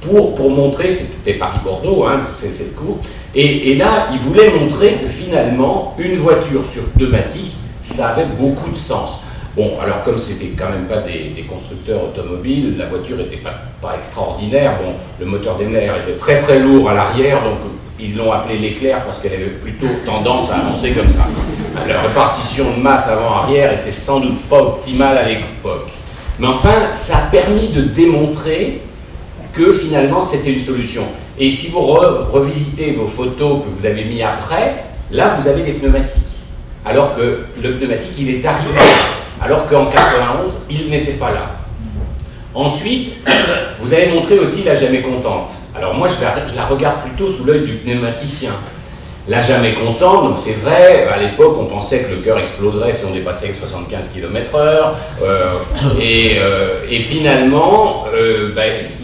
pour montrer, c'était Paris-Bordeaux, c'est cette course, et là, ils voulaient montrer que finalement, une voiture sur pneumatique, ça avait beaucoup de sens. Bon, alors comme c'était quand même pas des constructeurs automobiles, la voiture n'était pas extraordinaire. Bon, le moteur Daimler était très très lourd à l'arrière, donc ils l'ont appelé l'éclair parce qu'elle avait plutôt tendance à avancer comme ça. La répartition de masse avant-arrière était sans doute pas optimale à l'époque. Mais enfin, ça a permis de démontrer que finalement c'était une solution. Et si vous revisitez vos photos que vous avez mis après, là vous avez des pneumatiques. Alors que le pneumatique, il est arrivé. Alors qu'en 91, il n'était pas là. Ensuite, vous avez montré aussi la jamais contente. Alors moi, je la regarde plutôt sous l'œil du pneumaticien. La jamais contente, donc c'est vrai, à l'époque, on pensait que le cœur exploserait si on dépassait 75 km/h, et finalement,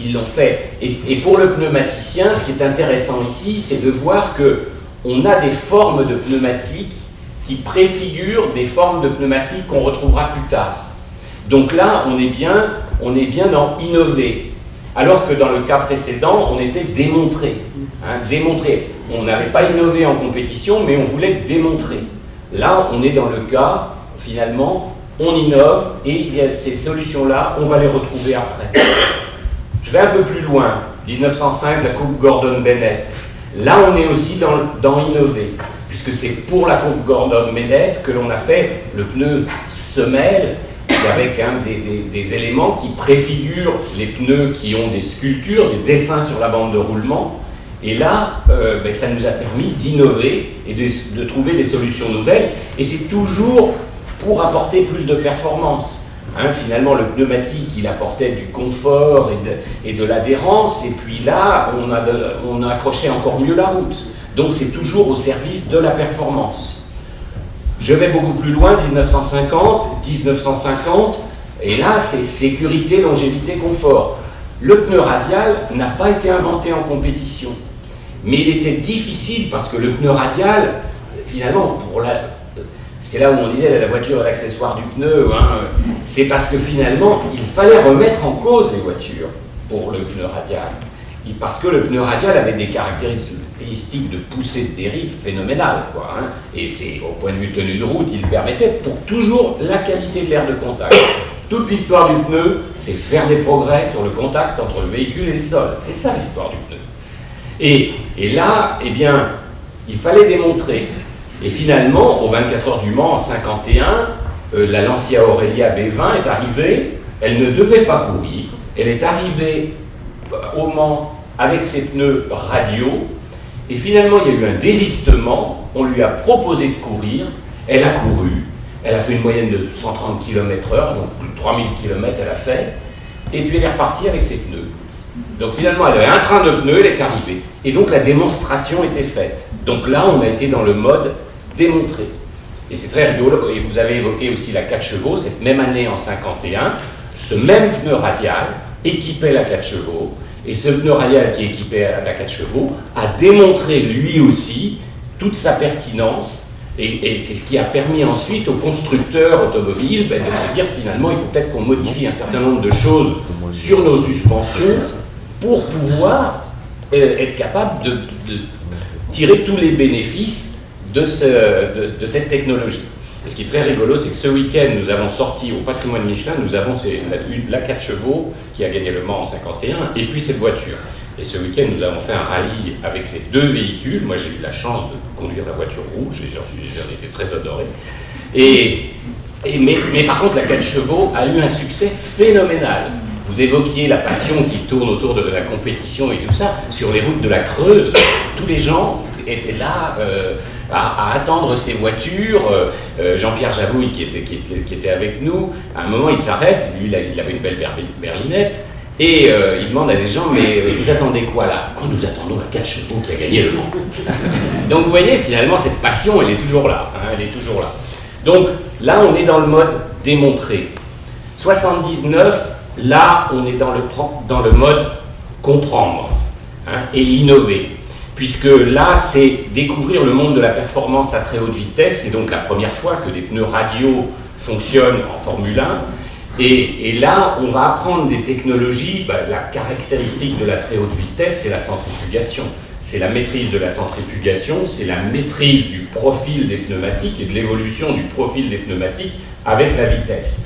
ils l'ont fait. Et pour le pneumaticien, ce qui est intéressant ici, c'est de voir qu'on a des formes de pneumatiques qui préfigurent des formes de pneumatiques qu'on retrouvera plus tard. Donc là, on est bien dans innover, alors que dans le cas précédent, on était démontré. Démontrer. On n'avait pas innové en compétition, mais on voulait démontrer. Là, on est dans le cas, finalement, on innove, et il y a ces solutions-là, on va les retrouver après. Je vais un peu plus loin. 1905, la coupe Gordon-Bennett. Là, on est aussi dans innover, puisque c'est pour la coupe Gordon-Bennett que l'on a fait le pneu semelle, avec des éléments qui préfigurent les pneus qui ont des sculptures, des dessins sur la bande de roulement. Et là, ça nous a permis d'innover et de trouver des solutions nouvelles. Et c'est toujours pour apporter plus de performance. Finalement, le pneumatique, il apportait du confort et de l'adhérence. Et puis là, on a accroché encore mieux la route. Donc c'est toujours au service de la performance. Je vais beaucoup plus loin, 1950, et là, c'est sécurité, longévité, confort. Le pneu radial n'a pas été inventé en compétition. Mais il était difficile parce que le pneu radial, finalement, c'est là où on disait la voiture est l'accessoire du pneu, c'est parce que finalement, il fallait remettre en cause les voitures pour le pneu radial. Parce que le pneu radial avait des caractéristiques de poussée de dérive phénoménales, et c'est au point de vue tenue de route, il permettait pour toujours la qualité de l'air de contact. Toute l'histoire du pneu, c'est faire des progrès sur le contact entre le véhicule et le sol. C'est ça l'histoire du pneu. Et là, eh bien, il fallait démontrer. Et finalement, aux 24 heures du Mans, en 51, la Lancia Aurelia B20 est arrivée. Elle ne devait pas courir. Elle est arrivée au Mans avec ses pneus radio. Et finalement, il y a eu un désistement. On lui a proposé de courir. Elle a couru. Elle a fait une moyenne de 130 km/h, donc plus de 3000 km elle a fait. Et puis elle est repartie avec ses pneus. Donc finalement, elle avait un train de pneus, elle est arrivée. Et donc la démonstration était faite. Donc là, on a été dans le mode démontré. Et c'est très rigolo. Et vous avez évoqué aussi la 4 chevaux. Cette même année, en 51, ce même pneu radial équipait la 4 chevaux. Et ce pneu radial qui équipait la 4 chevaux a démontré lui aussi toute sa pertinence. Et c'est ce qui a permis ensuite aux constructeurs automobiles de se dire finalement il faut peut-être qu'on modifie un certain nombre de choses sur nos suspensions pour pouvoir être capable de tirer tous les bénéfices de cette technologie. Et ce qui est très rigolo, c'est que ce week-end, nous avons sorti au patrimoine Michelin, nous avons la 4 chevaux qui a gagné le Mans en 51, et puis cette voiture. Et ce week-end, nous avons fait un rallye avec ces deux véhicules. Moi, j'ai eu la chance de conduire la voiture rouge, et j'en étais très honoré. Mais par contre, la 4 chevaux a eu un succès phénoménal. Vous évoquiez la passion qui tourne autour de la compétition et tout ça. Sur les routes de la Creuse, tous les gens étaient là à attendre ces voitures. Jean-Pierre Javouille, qui était avec nous, à un moment, il s'arrête. Lui, il avait une belle berlinette. Et il demande à des gens, mais vous attendez quoi là? Nous attendons la 4 chevaux qui a gagné le Mans. Donc vous voyez, finalement, cette passion, elle est toujours là. Elle est toujours là. Donc là, on est dans le mode démontré. 79, là, on est dans le mode comprendre et innover. Puisque là, c'est découvrir le monde de la performance à très haute vitesse. C'est donc la première fois que des pneus radio fonctionnent en Formule 1. Et là, on va apprendre des technologies. La caractéristique de la très haute vitesse, c'est la centrifugation. C'est la maîtrise de la centrifugation, c'est la maîtrise du profil des pneumatiques et de l'évolution du profil des pneumatiques avec la vitesse.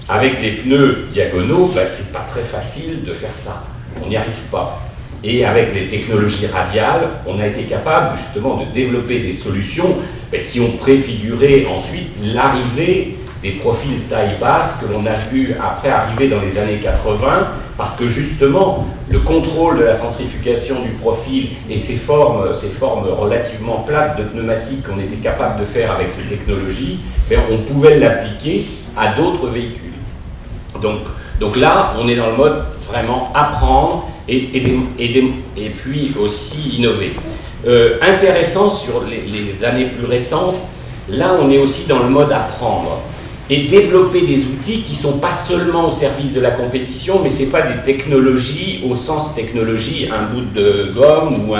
Avec les pneus diagonaux, c'est pas très facile de faire ça. On n'y arrive pas. Et avec les technologies radiales, on a été capable justement de développer des solutions qui ont préfiguré ensuite l'arrivée des profils taille basse que l'on a vu après arriver dans les années 80, parce que justement, le contrôle de la centrifugation du profil et ces formes relativement plates de pneumatiques qu'on était capable de faire avec ces technologies, on pouvait l'appliquer à d'autres véhicules. Donc là, on est dans le mode vraiment apprendre et puis aussi innover. Intéressant sur les années plus récentes, là on est aussi dans le mode apprendre et développer des outils qui ne sont pas seulement au service de la compétition, mais ce n'est pas des technologies au sens technologie, un bout de gomme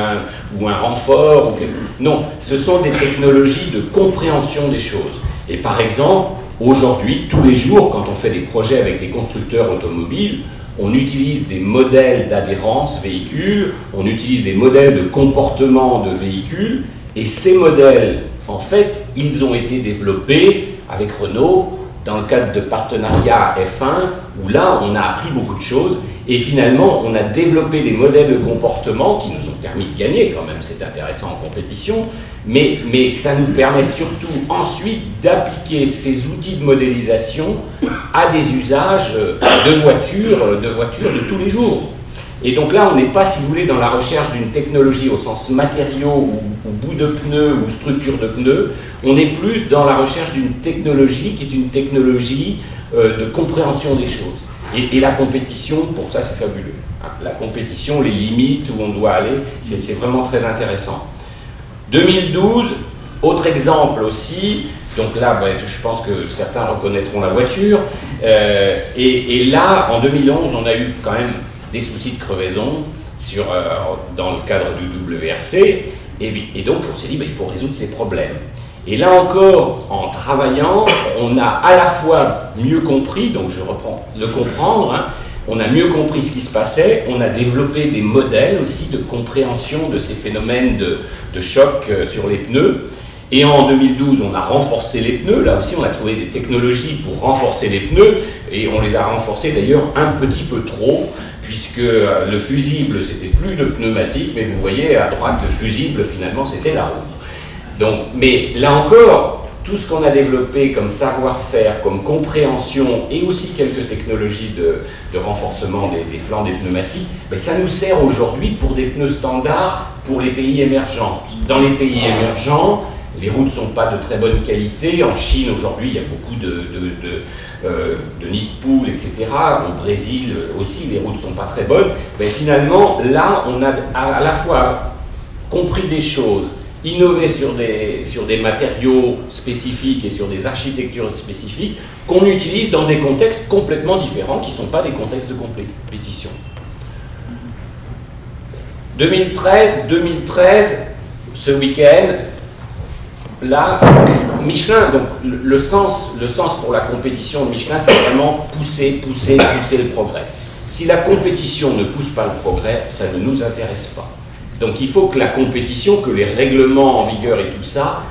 ou un renfort. Non, ce sont des technologies de compréhension des choses. Et par exemple, aujourd'hui, tous les jours, quand on fait des projets avec les constructeurs automobiles, on utilise des modèles d'adhérence véhicule, on utilise des modèles de comportement de véhicule, et ces modèles, en fait, ils ont été développés avec Renault dans le cadre de partenariat F1, où là, on a appris beaucoup de choses, et finalement, on a développé des modèles de comportement qui nous ont permis de gagner quand même, c'est intéressant en compétition, mais ça nous permet surtout ensuite d'appliquer ces outils de modélisation à des usages de voitures de tous les jours. Et donc là, on n'est pas, si vous voulez, dans la recherche d'une technologie au sens matériaux ou bout de pneus ou structure de pneus, on est plus dans la recherche d'une technologie qui est une technologie de compréhension des choses. Et la compétition, pour ça, c'est fabuleux. La compétition, les limites où on doit aller, c'est vraiment très intéressant. 2012, autre exemple aussi, donc là, je pense que certains reconnaîtront la voiture, et là, en 2011, on a eu quand même des soucis de crevaison dans le cadre du WRC, et donc on s'est dit, il faut résoudre ces problèmes. Et là encore, en travaillant, on a à la fois mieux compris, donc je reprends le comprendre, on a mieux compris ce qui se passait, on a développé des modèles aussi de compréhension de ces phénomènes de choc sur les pneus. Et en 2012, on a renforcé les pneus, là aussi on a trouvé des technologies pour renforcer les pneus, et on les a renforcés d'ailleurs un petit peu trop, puisque le fusible c'était plus de pneumatique, mais vous voyez à droite le fusible finalement c'était la roue. Donc, mais là encore, tout ce qu'on a développé comme savoir-faire, comme compréhension et aussi quelques technologies de renforcement des flancs des pneumatiques, ça nous sert aujourd'hui pour des pneus standards pour les pays émergents. Dans les pays émergents, les roues ne sont pas de très bonne qualité. En Chine, aujourd'hui, il y a beaucoup de nids de poules, etc. Au Brésil aussi, les roues ne sont pas très bonnes. Mais finalement, là, on a à la fois compris des choses, innover sur des matériaux spécifiques et sur des architectures spécifiques qu'on utilise dans des contextes complètement différents qui ne sont pas des contextes de compétition. 2013, ce week-end, là, Michelin, donc le sens pour la compétition de Michelin, c'est vraiment pousser le progrès. Si la compétition ne pousse pas le progrès, ça ne nous intéresse pas. Donc il faut que la compétition, que les règlements en vigueur et tout ça,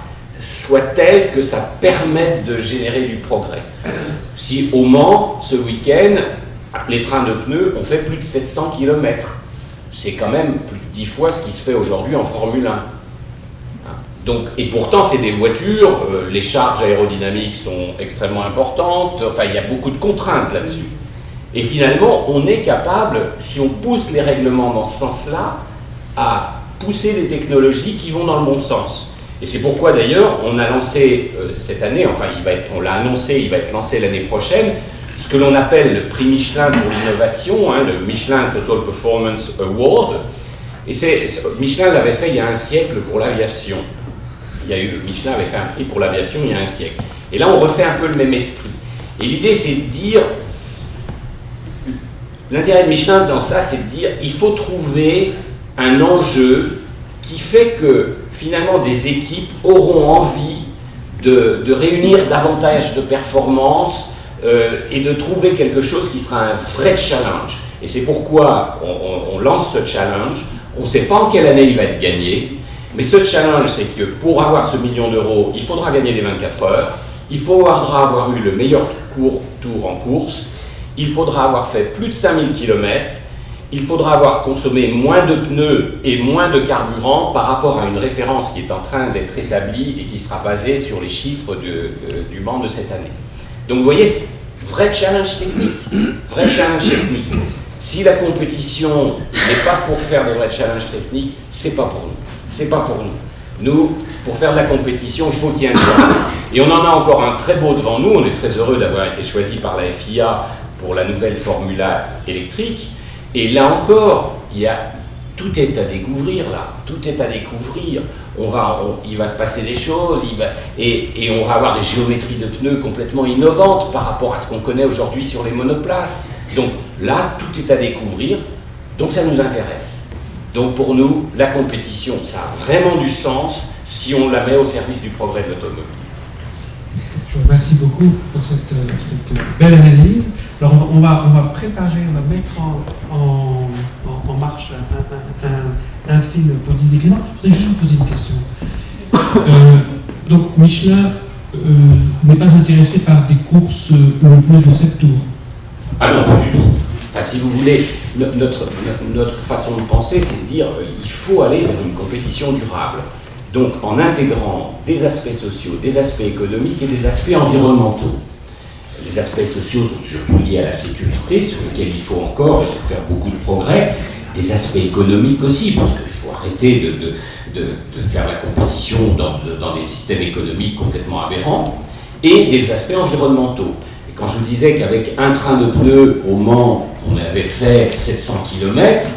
soient tels que ça permette de générer du progrès. Si au Mans, ce week-end, les trains de pneus ont fait plus de 700 km, c'est quand même plus de 10 fois ce qui se fait aujourd'hui en Formule 1. Donc, et pourtant, c'est des voitures, les charges aérodynamiques sont extrêmement importantes, enfin il y a beaucoup de contraintes là-dessus. Et finalement, on est capable, si on pousse les règlements dans ce sens-là, à pousser des technologies qui vont dans le bon sens. Et c'est pourquoi d'ailleurs on a lancé cette année, enfin on l'a annoncé, il va être lancé l'année prochaine, ce que l'on appelle le prix Michelin pour l'innovation, le Michelin Total Performance Award. Et Michelin l'avait fait il y a un siècle pour l'aviation. Michelin avait fait un prix pour l'aviation il y a un siècle. Et là on refait un peu le même esprit. Et l'idée c'est de dire, l'intérêt de Michelin dans ça, c'est de dire il faut trouver un enjeu qui fait que finalement des équipes auront envie de réunir davantage de performances et de trouver quelque chose qui sera un vrai challenge. Et c'est pourquoi on lance ce challenge. On ne sait pas en quelle année il va être gagné, mais ce challenge, c'est que pour avoir ce million d'euros, il faudra gagner les 24 heures, il faudra avoir eu le meilleur tour en course, il faudra avoir fait plus de 5000 km, il faudra avoir consommé moins de pneus et moins de carburant par rapport à une référence qui est en train d'être établie et qui sera basée sur les chiffres du Mans de cette année. Donc vous voyez, vrai challenge technique, vrai challenge technique. Si la compétition n'est pas pour faire des vrais challenges techniques, c'est pas pour nous. C'est pas pour nous. Nous, pour faire de la compétition, il faut qu'il y ait un challenge. Et on en a encore un très beau devant nous. On est très heureux d'avoir été choisi par la FIA pour la nouvelle Formula électrique. Et là encore, tout est à découvrir là, tout est à découvrir. Il va se passer des choses, et on va avoir des géométries de pneus complètement innovantes par rapport à ce qu'on connaît aujourd'hui sur les monoplaces. Donc là, tout est à découvrir, donc ça nous intéresse. Donc pour nous, la compétition, ça a vraiment du sens si on la met au service du progrès de l'automobile. Je vous remercie beaucoup pour cette belle analyse. Alors on va préparer, on va mettre en marche un film pour Didier Clément. Je voudrais juste vous poser une question. Donc Michelin n'est pas intéressé par des courses où le pneu vaut 7 tours. Ah non, pas du tout. Enfin, si vous voulez, notre façon de penser, c'est de dire il faut aller vers une compétition durable. Donc en intégrant des aspects sociaux, des aspects économiques et des aspects environnementaux. Les aspects sociaux sont surtout liés à la sécurité, sur lesquels il faut encore faire beaucoup de progrès. Des aspects économiques aussi, parce qu'il faut arrêter de faire la compétition dans des systèmes économiques complètement aberrants. Et des aspects environnementaux. Et quand je vous disais qu'avec un train de pneus au Mans, on avait fait 700 km,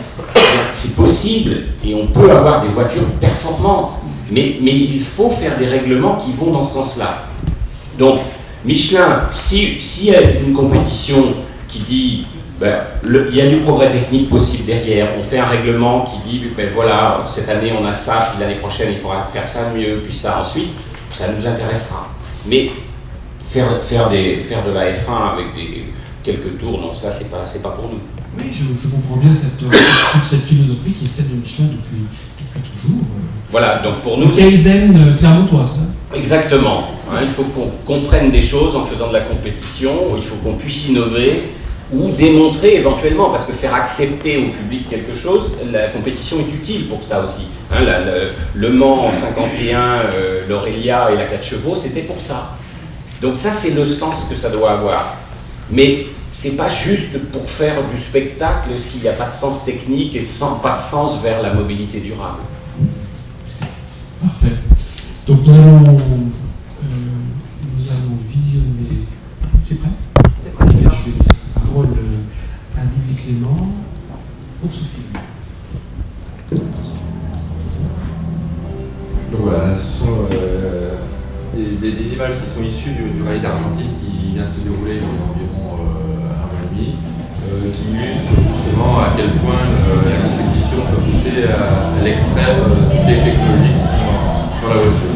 c'est possible et on peut avoir des voitures performantes. Mais il faut faire des règlements qui vont dans ce sens-là. Donc, Michelin, s'il y a une compétition qui dit il y a du progrès technique possible derrière, on fait un règlement qui dit voilà, cette année on a ça, puis l'année prochaine il faudra faire ça mieux, puis ça ensuite, ça nous intéressera. Mais faire de la F1 avec quelques tours, non, ça c'est pas pour nous. Oui, je comprends bien cette philosophie qui est celle de Michelin depuis toujours. Voilà, donc pour nous... Kaizen clermontoise. Exactement. Hein, il faut qu'on comprenne des choses en faisant de la compétition, il faut qu'on puisse innover ou démontrer éventuellement, parce que faire accepter au public quelque chose, la compétition est utile pour ça aussi. Hein, le Mans en 51, l'Aurélia et la 4 chevaux, c'était pour ça. Donc ça, c'est le sens que ça doit avoir. Mais c'est pas juste pour faire du spectacle s'il n'y a pas de sens technique et pas de sens vers la mobilité durable. Parfait. Donc nous allons visionner. C'est prêt? C'est prêt. Je vais laisser la parole à Didier Clément pour ce film. Donc voilà, ce sont des images qui sont issues du rallye d'Argentine qui vient de se dérouler il y a environ un mois et demi, qui illustre justement à quel point la compétition peut pousser à l'extrême toutes les technologies qui sont dans la voiture.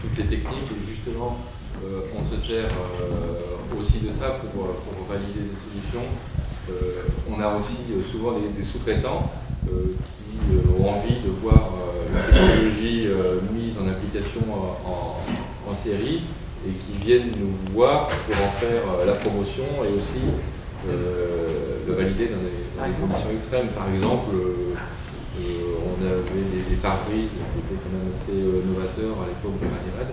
toutes les techniques, et justement on se sert aussi de ça pour valider des solutions. On a aussi souvent des sous-traitants qui ont envie de voir la technologie mise en application en série, et qui viennent nous voir pour en faire la promotion et aussi le valider dans des conditions extrêmes. Par exemple, on avait des pare-brises qui étaient quand même assez novateurs à l'époque du Rallye-Raid,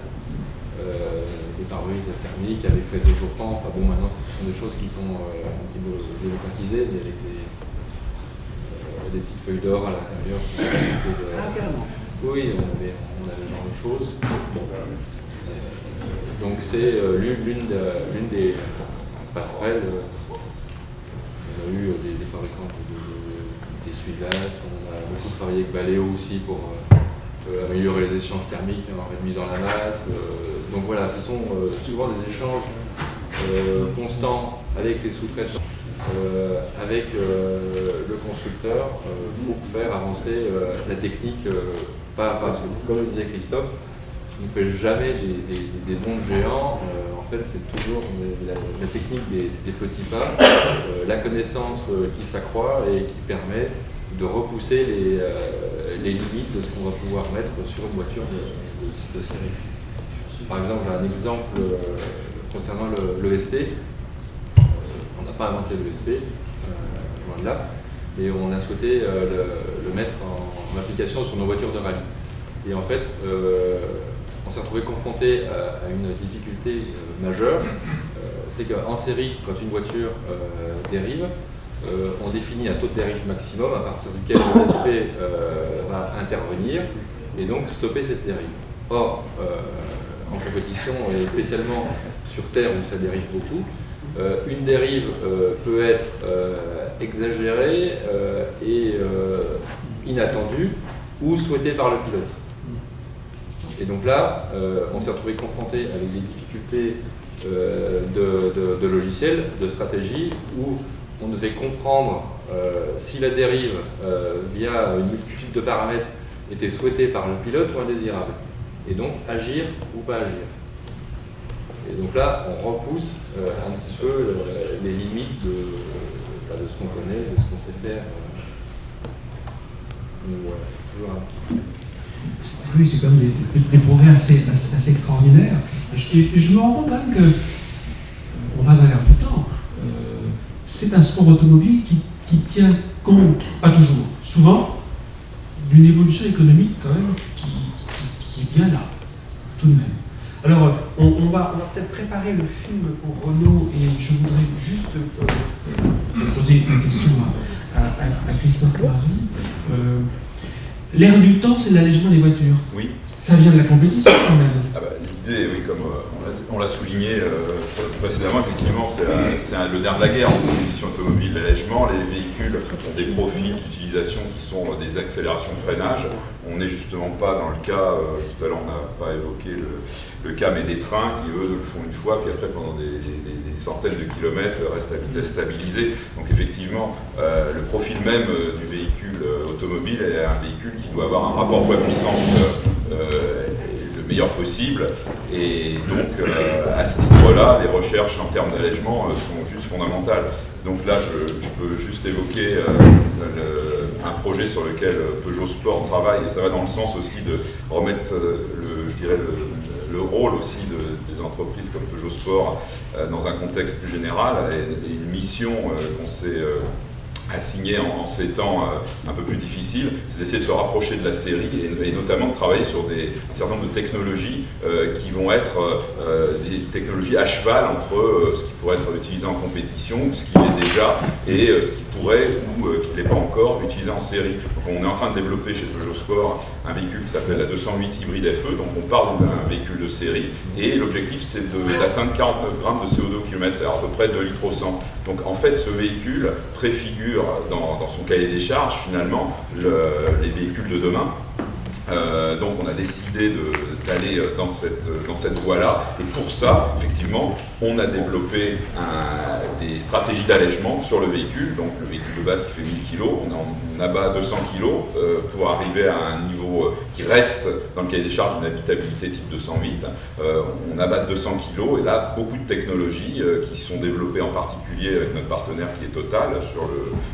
des pare-brises thermiques avec réseau chauffant. Enfin bon, maintenant ce sont des choses qui sont un petit peu démocratisées, mais avec des petites feuilles d'or à l'intérieur. Oui, on a ce genre de choses. Donc c'est l'une des passerelles. On a eu des fabricants d'essuie-glace, on a beaucoup travaillé avec Valeo aussi pour améliorer les échanges thermiques en réduisant la masse. Donc voilà, ce sont souvent des échanges constants avec les sous-traitants, avec le constructeur, pour faire avancer la technique pas parce que, comme le disait Christophe, on ne fait jamais des bonds géants. En fait, c'est toujours la technique des petits pas, la connaissance qui s'accroît et qui permet de repousser les limites de ce qu'on va pouvoir mettre sur une voiture de série. Par exemple, j'ai un exemple concernant l'ESP. On n'a pas inventé l'ESP, loin de là, mais on a souhaité le mettre en application sur nos voitures de rallye. Et en fait, on s'est retrouvé confronté à une difficulté majeure, c'est qu'en série, quand une voiture dérive, on définit un taux de dérive maximum à partir duquel l'ESP va intervenir et donc stopper cette dérive. Or, en compétition, et spécialement sur terre où ça dérive beaucoup, une dérive peut être exagérée et inattendue ou souhaitée par le pilote. Et donc là, on s'est retrouvé confronté avec des difficultés de logiciel, de stratégie, où on devait comprendre si la dérive via une multitude de paramètres était souhaitée par le pilote ou indésirable. Et donc agir ou pas agir. Et donc là, on repousse un petit peu les limites de ce qu'on connaît, de ce qu'on sait faire. Donc voilà, c'est toujours un... Oui, c'est quand même des progrès assez extraordinaires. Et je me rends compte quand même que, on va dans l'air du temps, c'est un sport automobile qui tient compte, pas toujours, souvent, d'une évolution économique quand même qui est bien là, tout de même. Alors, on va peut-être préparer le film pour Renault, et je voudrais juste poser une question à Christophe Marie. L'air du temps, c'est l'allègement des voitures. Oui. Ça vient de la compétition quand même. Ah bah, l'idée, oui, comme on l'a souligné précédemment, effectivement, c'est le nerf de la guerre en compétition automobile. L'allègement, les véhicules ont des profils d'utilisation qui sont des accélérations freinage. On n'est justement pas dans le cas, tout à l'heure on n'a pas évoqué le cas, mais des trains qui eux le font une fois, puis après pendant des centaines de kilomètres restent à vitesse stabilisée. Donc effectivement, le profil même du véhicule automobile est un véhicule qui doit avoir un rapport poids-puissance le meilleur possible. Et donc à ce niveau-là, les recherches en termes d'allègement sont juste fondamentales. Donc là, je peux juste évoquer un projet sur lequel Peugeot Sport travaille, et ça va dans le sens aussi de remettre le rôle aussi des entreprises comme Peugeot Sport dans un contexte plus général, et une mission qu'on s'est assignée en ces temps un peu plus difficiles, c'est d'essayer de se rapprocher de la série et notamment de travailler sur un certain nombre de technologies qui vont être des technologies à cheval entre ce qui pourrait être utilisé en compétition, ce qui l'est déjà, et ce qui pourrait ou qui ne l'est pas encore utilisé en série. Donc on est en train de développer chez Peugeot Sport un véhicule qui s'appelle la 208 hybride FE, donc on parle d'un véhicule de série, et l'objectif c'est d'atteindre 49 grammes de CO2 au kilomètre, c'est-à-dire à peu près 2 litres au 100. Donc en fait ce véhicule préfigure dans son cahier des charges finalement les véhicules de demain, Donc on a décidé d'aller dans cette voie-là. Et pour ça, effectivement, on a développé des stratégies d'allègement sur le véhicule. Donc le véhicule de base qui fait 1000 kg, on abat 200 kg pour arriver à un niveau qui reste dans le cahier des charges d'une habitabilité type 208. On abat 200 kg et là, beaucoup de technologies qui sont développées en particulier avec notre partenaire qui est Total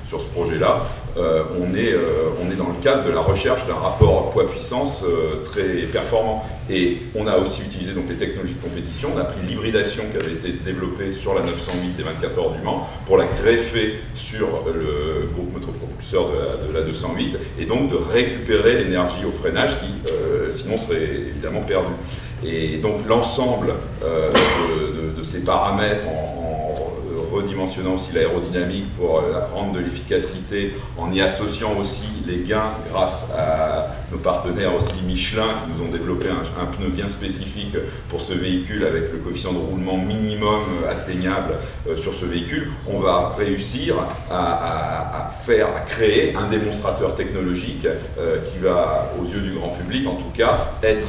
sur ce projet-là. On est dans le cadre de la recherche d'un rapport poids-puissance très performant. Et on a aussi utilisé donc, les technologies de compétition. On a pris l'hybridation qui avait été développée sur la 908 des 24 heures du Mans pour la greffer sur le groupe motopropulseur de la 208 et donc de récupérer l'énergie au freinage qui sinon serait évidemment perdue. Et donc l'ensemble de ces paramètres en redimensionnant aussi l'aérodynamique pour rendre de l'efficacité, en y associant aussi les gains grâce à nos partenaires aussi Michelin qui nous ont développé un pneu bien spécifique pour ce véhicule avec le coefficient de roulement minimum atteignable sur ce véhicule, on va réussir à créer un démonstrateur technologique qui va, aux yeux du grand public en tout cas, être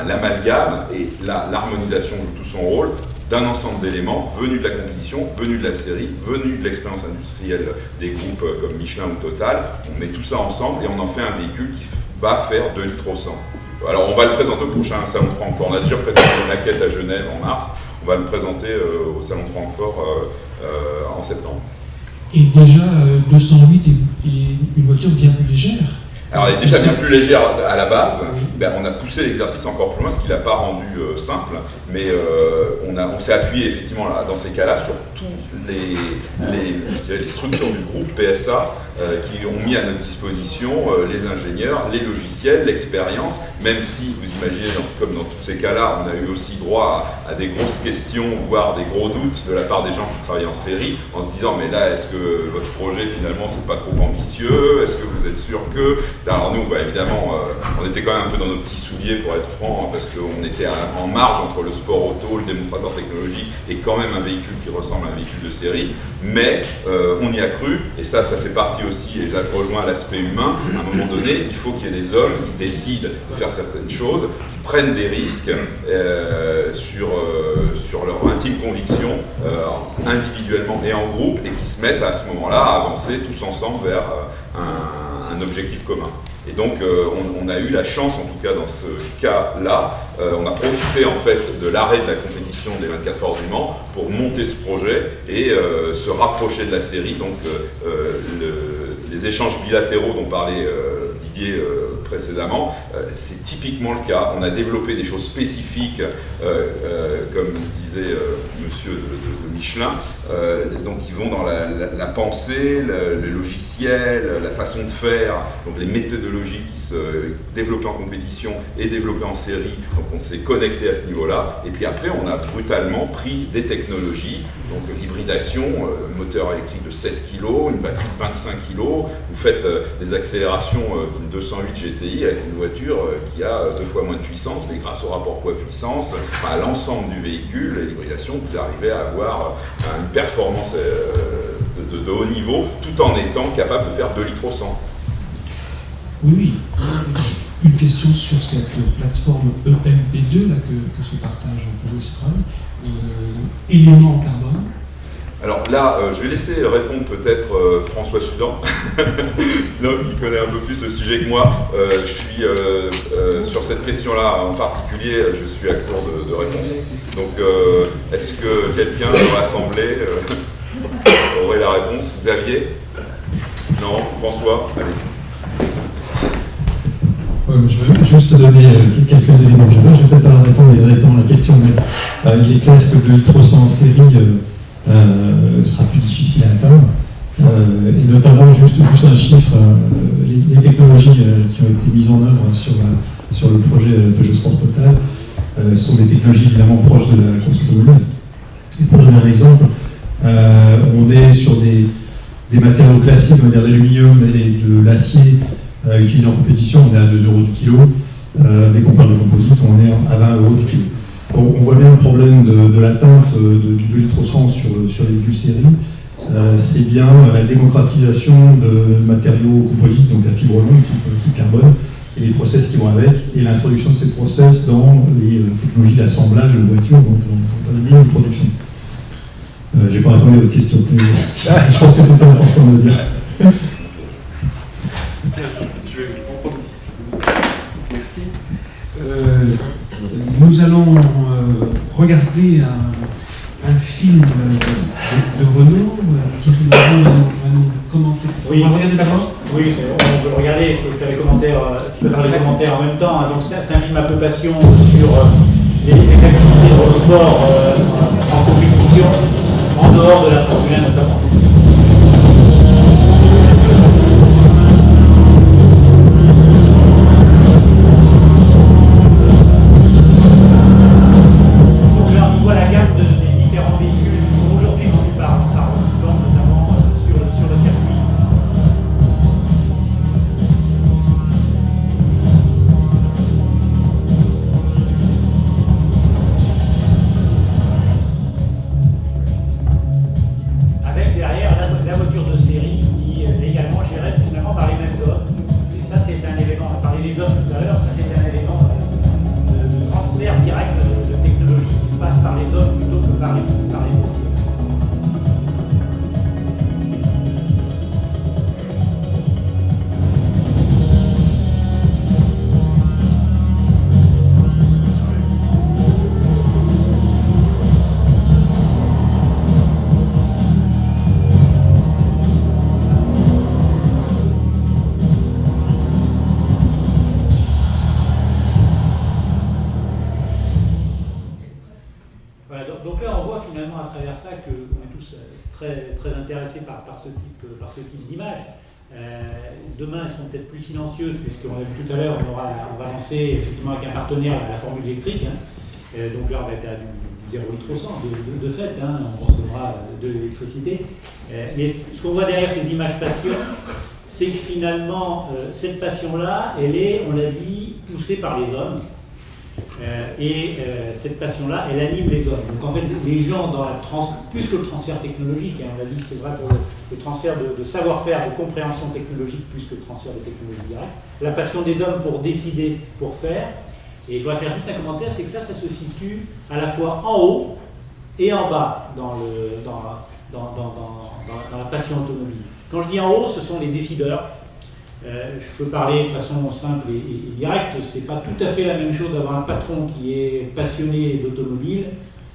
l'amalgame et l'harmonisation joue tout son rôle d'un ensemble d'éléments venus de la compétition, venus de la série, venus de l'expérience industrielle des groupes comme Michelin ou Total. On met tout ça ensemble et on en fait un véhicule qui va faire 2 litres au 100. Alors on va le présenter au prochain Salon de Francfort. On a déjà présenté une maquette à Genève en mars. On va le présenter au Salon de Francfort en septembre. Et déjà, 208 est une voiture bien plus légère. Alors elle est déjà bien plus légère à la base. Ben, on a poussé l'exercice encore plus loin, ce qui ne l'a pas rendu simple, mais on s'est appuyé effectivement là, dans ces cas-là sur tous les structures du groupe PSA qui ont mis à notre disposition les ingénieurs, les logiciels, l'expérience, même si vous imaginez, comme dans tous ces cas-là, on a eu aussi droit à des grosses questions, voire des gros doutes de la part des gens qui travaillent en série, en se disant mais là est-ce que votre projet finalement c'est pas trop ambitieux, est-ce que vous êtes sûr que... Alors nous, bah, évidemment, on était quand même un peu dans nos petits souliers pour être franc, parce qu'on était en marge entre le sport auto, le démonstrateur technologique et quand même un véhicule qui ressemble à un véhicule de série, mais on y a cru, et ça fait partie aussi, et là je rejoins l'aspect humain, à un moment donné, il faut qu'il y ait des hommes qui décident de faire certaines choses, qui prennent des risques sur leur intime conviction, individuellement et en groupe, et qui se mettent à ce moment-là à avancer tous ensemble vers un objectif commun. Et donc on a eu la chance, en tout cas dans ce cas-là, on a profité en fait de l'arrêt de la compétition des 24 heures du Mans pour monter ce projet et se rapprocher de la série. Donc les échanges bilatéraux dont parlait Didier précédemment, c'est typiquement le cas. On a développé des choses spécifiques, comme disait monsieur de Michelin, donc qui vont dans la pensée, le logiciel, la façon de faire, donc les méthodologies qui se développent en compétition et développées en série. Donc on s'est connecté à ce niveau-là. Et puis après, on a brutalement pris des technologies, donc l'hybridation, moteur électrique de 7 kg, une batterie de 25 kg. Vous faites des accélérations d'une 208 GTI avec une voiture qui a 2 fois moins de puissance, mais grâce au rapport poids-puissance, à l'ensemble du véhicule, l'hybridation, vous arrivez à avoir une performance de haut niveau, tout en étant capable de faire 2 litres au 100. Oui, une question sur cette plateforme EMP2 là, que se partage Peugeot et Citroën. Éléments en carbone. Alors là, je vais laisser répondre peut-être François Sudan, donc, il connaît un peu plus le sujet que moi. Je suis sur cette question-là en particulier, je suis à court de réponse. Donc, est-ce que quelqu'un dans l'Assemblée aurait la réponse? Xavier? Non? François? Allez. Je vais juste donner quelques éléments. Je vais peut-être pas répondre directement à la question, mais il est clair que le 2 litres au 100 en série sera plus difficile à atteindre. Et notamment, juste un chiffre, les technologies qui ont été mises en œuvre sur le projet Peugeot Sport Total sont des technologies évidemment proches de la course automobile. Et pour donner un exemple, on est sur des matériaux classiques, on va dire l'aluminium et de l'acier utilisé en compétition, on est à 2 € du kilo. Dès qu'on parle de composite, on est à 20 € du kilo. Donc on voit bien le problème de l'atteinte du 2 litres au 100 sur les véhicules série. C'est bien la démocratisation de matériaux composites, donc à fibre longue, type carbone, et les process qui vont avec, et l'introduction de ces process dans les technologies d'assemblage de voitures, donc dans les lignes de production. Je n'ai pas répondu à votre question, mais je pense que c'est important de le dire. Merci. Nous allons regarder un film de Renaud. Thierry Laurent va nous commenter. Oui, on va regarder d'abord. Oui, on peut le regarder, je peux faire les commentaires, tu peux faire les commentaires en même temps. Donc c'est un film un peu passion sur les activités de sport en compétition, en dehors de la Formule 1 notamment. Donc là, on voit la gamme des différents véhicules qui sont aujourd'hui vendus par Renault, notamment sur le circuit. Avec derrière la voiture de série qui est également gérée finalement par les mêmes hommes. Et ça, c'est un élément, on a parlé des hommes tout à l'heure, ça c'est un élément de transfert direct de technologie qui passe par les hommes plutôt que par les voitures. Voilà, donc là on voit finalement à travers ça qu'on est tous très, très intéressés par ce type d'image. Demain elles seront peut-être plus silencieuses puisqu'on a vu tout à l'heure, on va lancer effectivement avec un partenaire la formule électrique. Donc là on va être à du 0 litre au 100 de fait, on consommera de l'électricité. Mais ce qu'on voit derrière ces images passion, c'est que finalement cette passion-là, elle est, on l'a dit, poussée par les hommes. Cette passion-là, elle anime les hommes. Donc en fait, les gens, plus que le transfert technologique, on l'a dit, c'est vrai pour le transfert de savoir-faire, de compréhension technologique, plus que le transfert de technologie directe, la passion des hommes pour décider, pour faire. Et je voudrais faire juste un commentaire, c'est que ça se situe à la fois en haut et en bas dans la passion automobile. Quand je dis en haut, ce sont les décideurs. Je peux parler de façon simple et directe, c'est pas tout à fait la même chose d'avoir un patron qui est passionné d'automobile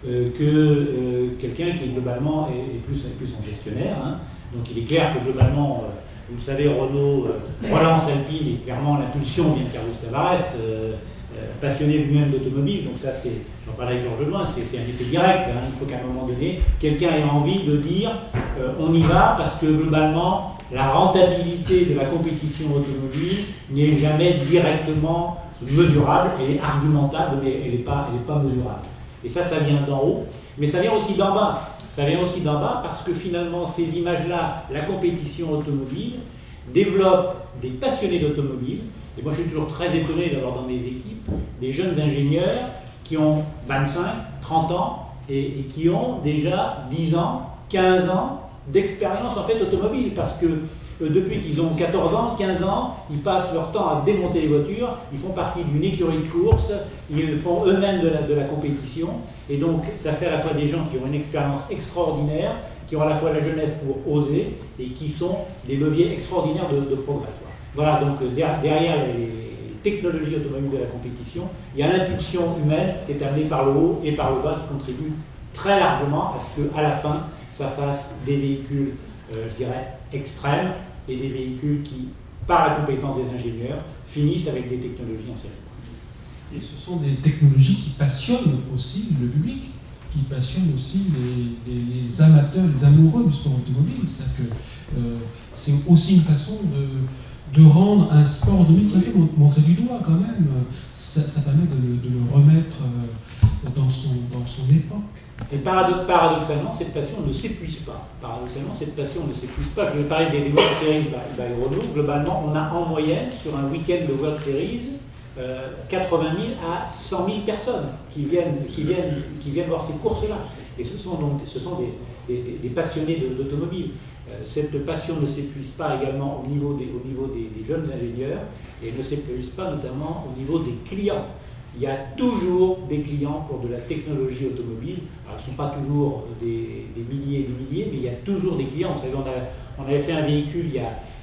que quelqu'un qui globalement est plus en gestionnaire. Donc il est clair que globalement, vous le savez, Renault relance Alpine et clairement l'impulsion vient de Carlos Tavares, passionné lui-même d'automobile. Donc ça, j'en parlais avec Georges Loin, c'est un effet direct. Il faut qu'à un moment donné, quelqu'un ait envie de dire on y va parce que globalement, la rentabilité de la compétition automobile n'est jamais directement mesurable, elle est argumentable, mais elle n'est pas mesurable. Et ça vient d'en haut, mais ça vient aussi d'en bas. Ça vient aussi d'en bas parce que finalement, ces images-là, la compétition automobile, développe des passionnés d'automobile. Et moi, je suis toujours très étonné d'avoir dans mes équipes des jeunes ingénieurs qui ont 25, 30 ans et qui ont déjà 10 ans, 15 ans d'expérience en fait automobile, parce que depuis qu'ils ont 14 ans, 15 ans, ils passent leur temps à démonter les voitures, ils font partie d'une écurie de course, ils font eux-mêmes de la compétition, et donc ça fait à la fois des gens qui ont une expérience extraordinaire, qui ont à la fois la jeunesse pour oser, et qui sont des leviers extraordinaires de progrès. Voilà, donc derrière les technologies automobiles de la compétition, il y a l'impulsion humaine qui est amenée par le haut et par le bas, qui contribue très largement à ce qu'à la fin, ça fasse des véhicules, je dirais, extrêmes, et des véhicules qui, par la compétence des ingénieurs, finissent avec des technologies en série. Et ce sont des technologies qui passionnent aussi le public, qui passionnent aussi les amateurs, les amoureux du sport automobile. C'est-à-dire que c'est aussi une façon de rendre un sport automobile qui est montré du doigt quand même. Ça permet de le remettre dans son époque. Et paradoxalement, cette passion ne s'épuise pas. Je vais parler des World Series by Renault. Globalement, on a en moyenne, sur un week-end de World Series, 80 000 à 100 000 personnes qui viennent voir ces courses-là. Et ce sont des passionnés d'automobile. Cette passion ne s'épuise pas également au niveau des jeunes ingénieurs, et elle ne s'épuise pas notamment au niveau des clients. Il y a toujours des clients pour de la technologie automobile. Alors, ils ne sont pas toujours des milliers et des milliers, mais il y a toujours des clients. Vous savez, on avait fait un véhicule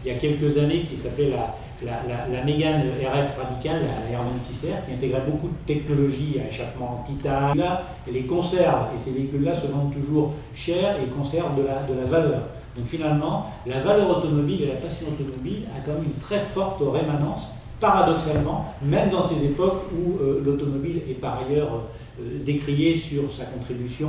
il y a quelques années qui s'appelait la Mégane RS Radical, la R26R, qui intégrait beaucoup de technologies à échappement titane. Là, les conserves, et ces véhicules-là se vendent toujours cher et conservent de la valeur. Donc finalement, la valeur automobile et la passion automobile a quand même une très forte rémanence, paradoxalement, même dans ces époques où l'automobile est par ailleurs décriée sur sa contribution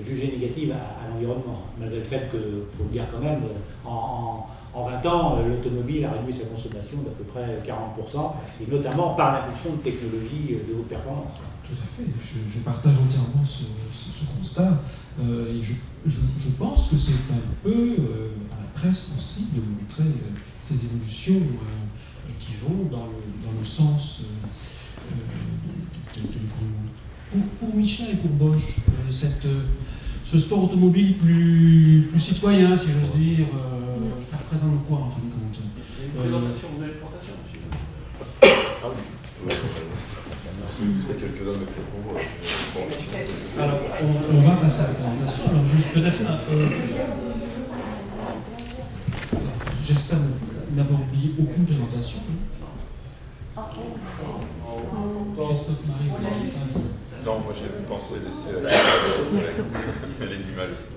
jugée négative à l'environnement. Malgré le fait que, il faut le dire quand même, en 20 ans, l'automobile a réduit sa consommation d'à peu près 40%, et notamment par l'impulsion de technologies de haute performance. Tout à fait, je partage entièrement ce constat. Et je pense que c'est un peu à la presse aussi de montrer ces évolutions qui vont dans le sens de l'environnement. Pour Michelin et pour Bosch, ce sport automobile plus citoyen, si j'ose dire, ça représente quoi en fin de compte? Une présentation de l'importation. Ah oui. Il serait quelques-uns de mes propos. Alors, on va passer à la présentation. Alors, juste peut-être. J'espère n'avoir oublié aucune présentation. Christophe Marie, vous l'avez pas. Non, moi j'ai pensé laisser les images aussi.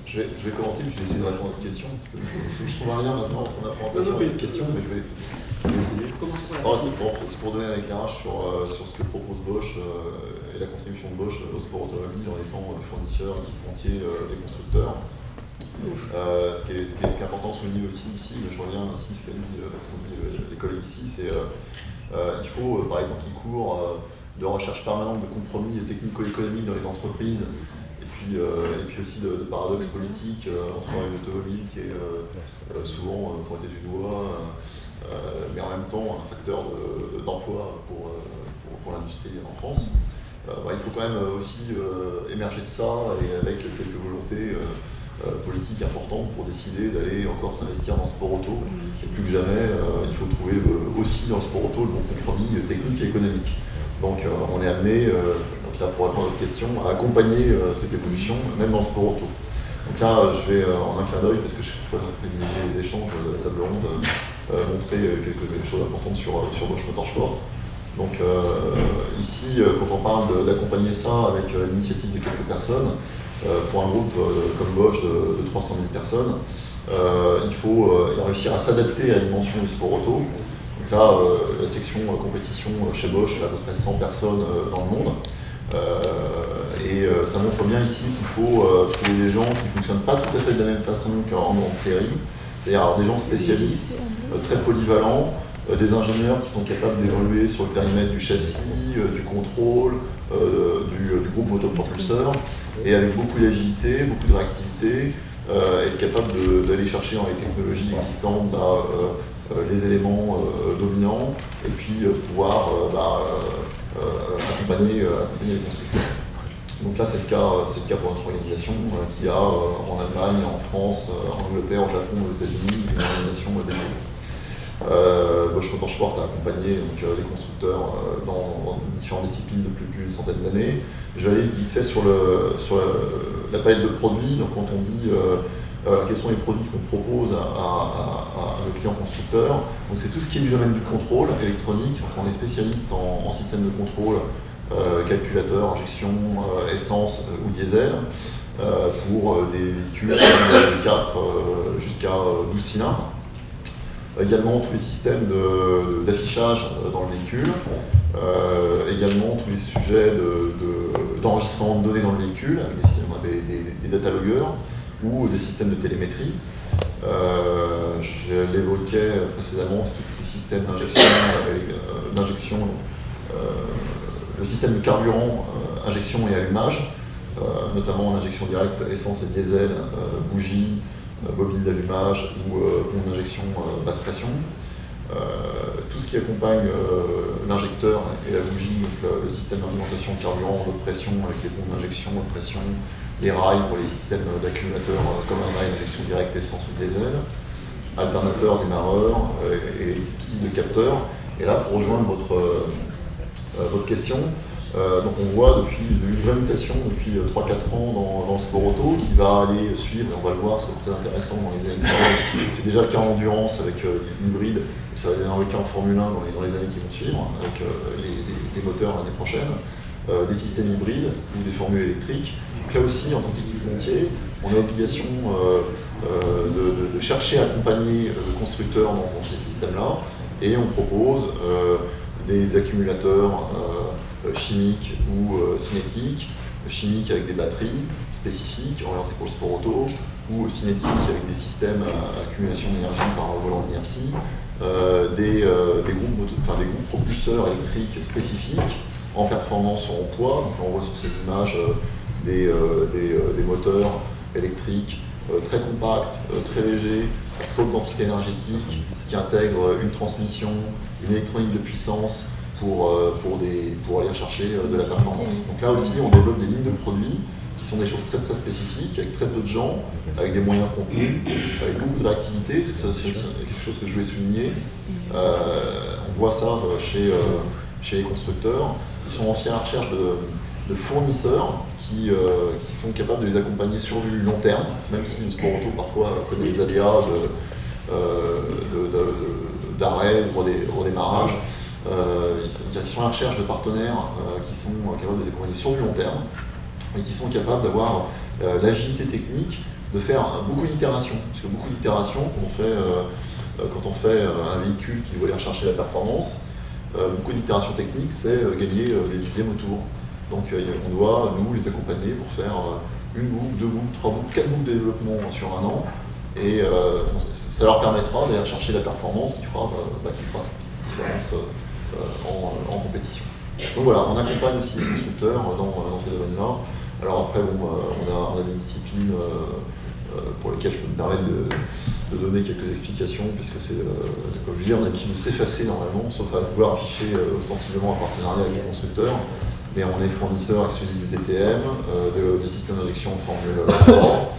Je vais commenter, puis je vais essayer de répondre à votre question. Il faut que je trouve un lien maintenant entre ma présentation et une question, mais je vais essayer. C'est pour donner un éclairage sur ce que propose Bosch et la contribution de Bosch au sport automobile en étant fournisseur, équipementier des constructeurs. Ce qui est important de souligner aussi ici, mais je reviens ici ce qu'ont dit les collègues ici, c'est il faut, par les temps qui courent, de recherche permanente de compromis technico-économiques dans les entreprises, et puis aussi de paradoxes politiques entre une automobile qui est souvent pointée du doigt, mais en même temps un facteur d'emploi pour l'industrie en France. Il faut quand même aussi émerger de ça et avec quelques volontés politiques importantes pour décider d'aller encore s'investir dans le sport auto. Et plus que jamais, il faut trouver aussi dans le sport auto le bon compromis technique et économique. Donc on est amené, là pour répondre à votre question, à accompagner cette évolution, même dans le sport auto. Donc là, je vais en un clin d'œil, parce que je suis privilégié les échanges de la table ronde, montrer quelques choses importantes sur Bosch Motorsport. Donc ici, quand on parle d'accompagner ça avec l'initiative de quelques personnes, pour un groupe comme Bosch de 300 000 personnes, il faut réussir à s'adapter à la dimension du sport auto. Donc là, la section compétition chez Bosch, il y a à peu près 100 personnes dans le monde. Et ça montre bien ici qu'il faut trouver des gens qui ne fonctionnent pas tout à fait de la même façon qu'en grande série. C'est-à-dire des gens spécialistes, très polyvalents, des ingénieurs qui sont capables d'évoluer sur le périmètre du châssis, du contrôle, du groupe motopropulseur, et avec beaucoup d'agilité, beaucoup de réactivité, être capable d'aller chercher dans les technologies existantes les éléments dominants, et puis pouvoir accompagner les constructeurs. Donc là, c'est le cas pour notre organisation qui a en Allemagne, en France, en Angleterre, au Japon, aux États-Unis, une organisation dédiée. Bosch Motorsport a accompagné les constructeurs dans différentes disciplines depuis plus d'une centaine d'années. Je vais aller vite fait sur la palette de produits. Donc quand on dit quels sont les produits qu'on propose à nos clients constructeurs, donc c'est tout ce qui est du domaine du contrôle électronique. Donc on est spécialiste en système de contrôle, calculateur, injection, essence ou diesel, pour des véhicules de 4 jusqu'à 12 cylindres. Également tous les systèmes d'affichage dans le véhicule, également tous les sujets d'enregistrement de données dans le véhicule, avec des data loggers ou des systèmes de télémétrie. Je l'évoquais précédemment, tout ce qui est système d'injection, le système de carburant, injection et allumage, notamment en injection directe essence et diesel, bougie, bobine d'allumage ou une injection basse pression. Tout ce qui accompagne l'injecteur et la bougie, donc le système d'alimentation de carburant, de pression avec les pompes d'injection, de pression, les rails pour les systèmes d'accumulateurs comme un rail d'injection directe essence ou diesel, alternateur, démarreur et tout type de capteur. Et là, pour rejoindre votre question, donc on voit depuis une vraie mutation depuis 3-4 ans dans le sport auto qui va aller suivre, et on va le voir, c'est très intéressant dans les années qui viennent. C'est déjà le cas en endurance avec l'hybride, ça va devenir le cas en Formule 1 dans les années qui vont suivre, avec les moteurs l'année prochaine, des systèmes hybrides ou des formules électriques. Donc là aussi, en tant qu'équipementier, on a l'obligation de chercher à accompagner le constructeur dans ces systèmes-là, et on propose des accumulateurs chimiques ou cinétiques, chimiques avec des batteries spécifiques orientées pour le sport auto, ou cinétiques avec des systèmes à accumulation d'énergie par volant d'inertie, des groupes propulseurs électriques spécifiques en performance ou en poids. Donc là, on voit sur ces images des moteurs électriques très compacts, très légers, à très haute densité énergétique, qui intègrent une transmission, une électronique de puissance pour aller chercher de la performance. Donc là aussi, on développe des lignes de produits qui sont des choses très très spécifiques, avec très peu de gens, avec des moyens contenus, avec beaucoup de réactivité, parce que ça c'est quelque chose que je voulais souligner. On voit ça chez les constructeurs, qui sont aussi à la recherche de fournisseurs qui sont capables de les accompagner sur du long terme, même si le sport auto parfois connaît des aléas d'arrêt ou redémarrage. Ils sont à la recherche de partenaires qui sont capables de les accompagner sur du long terme et qui sont capables d'avoir l'agilité technique de faire beaucoup d'itérations. Parce que beaucoup d'itérations, quand on fait un véhicule qui doit aller chercher la performance, beaucoup d'itérations techniques, c'est gagner des dixièmes au tour. Donc on doit, nous, les accompagner pour faire une boucle, 2 boucles, 3 boucles, 4 boucles de développement sur un an. Et ça leur permettra d'aller chercher la performance qui fera cette différence en compétition. Donc voilà, on accompagne aussi les constructeurs dans ces domaines-là. Alors après, on a des disciplines pour lesquelles je peux me permettre de donner quelques explications, puisque c'est, comme je dis, on a l'habitude de s'effacer normalement, sauf à vouloir afficher ostensiblement un partenariat avec les constructeurs. Mais on est fournisseur exclusif du DTM, des systèmes d'injection en Formule 3,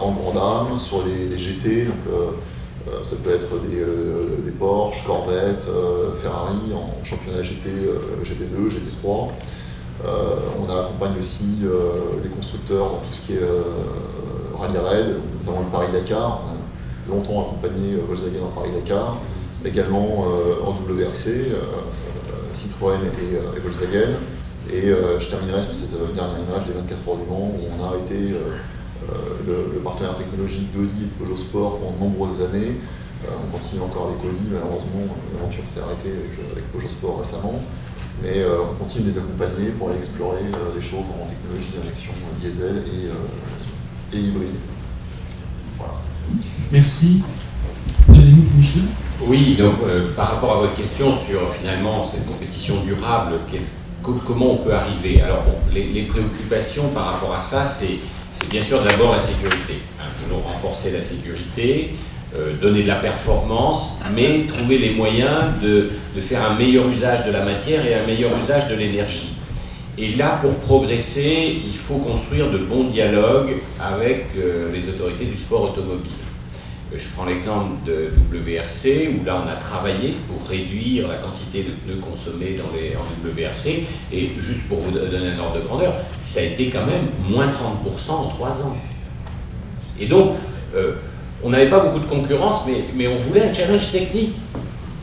en grande âme, sur les GT, donc ça peut être des Porsche, Corvette, Ferrari en championnat GT, GT2, GT3. On accompagne aussi les constructeurs dans tout ce qui est rallye raid, notamment le Paris-Dakar. On a longtemps accompagné Volkswagen en Paris-Dakar, également en WRC, Citroën et Volkswagen. Et je terminerai sur cette dernière image des 24 heures du Mans, où on a été le partenaire technologique d'Audi et de Peugeot Sport pendant de nombreuses années. On continue encore avec Audi, malheureusement, l'aventure s'est arrêtée avec Peugeot Sport récemment. Mais on continue de les accompagner pour aller explorer des choses en technologie d'injection diesel et hybride. Voilà. Merci. Donnez-nous Michel. Oui, donc par rapport à votre question sur finalement cette compétition durable, comment on peut arriver? Alors bon, les préoccupations par rapport à ça, c'est bien sûr d'abord la sécurité. Toujours renforcer la sécurité, donner de la performance, mais trouver les moyens de faire un meilleur usage de la matière et un meilleur usage de l'énergie. Et là, pour progresser, il faut construire de bons dialogues avec les autorités du sport automobile. Je prends l'exemple de WRC, où là on a travaillé pour réduire la quantité de pneus consommés en WRC, et juste pour vous donner un ordre de grandeur, ça a été quand même moins 30% en 3 ans. Et donc, on n'avait pas beaucoup de concurrence, mais on voulait un challenge technique.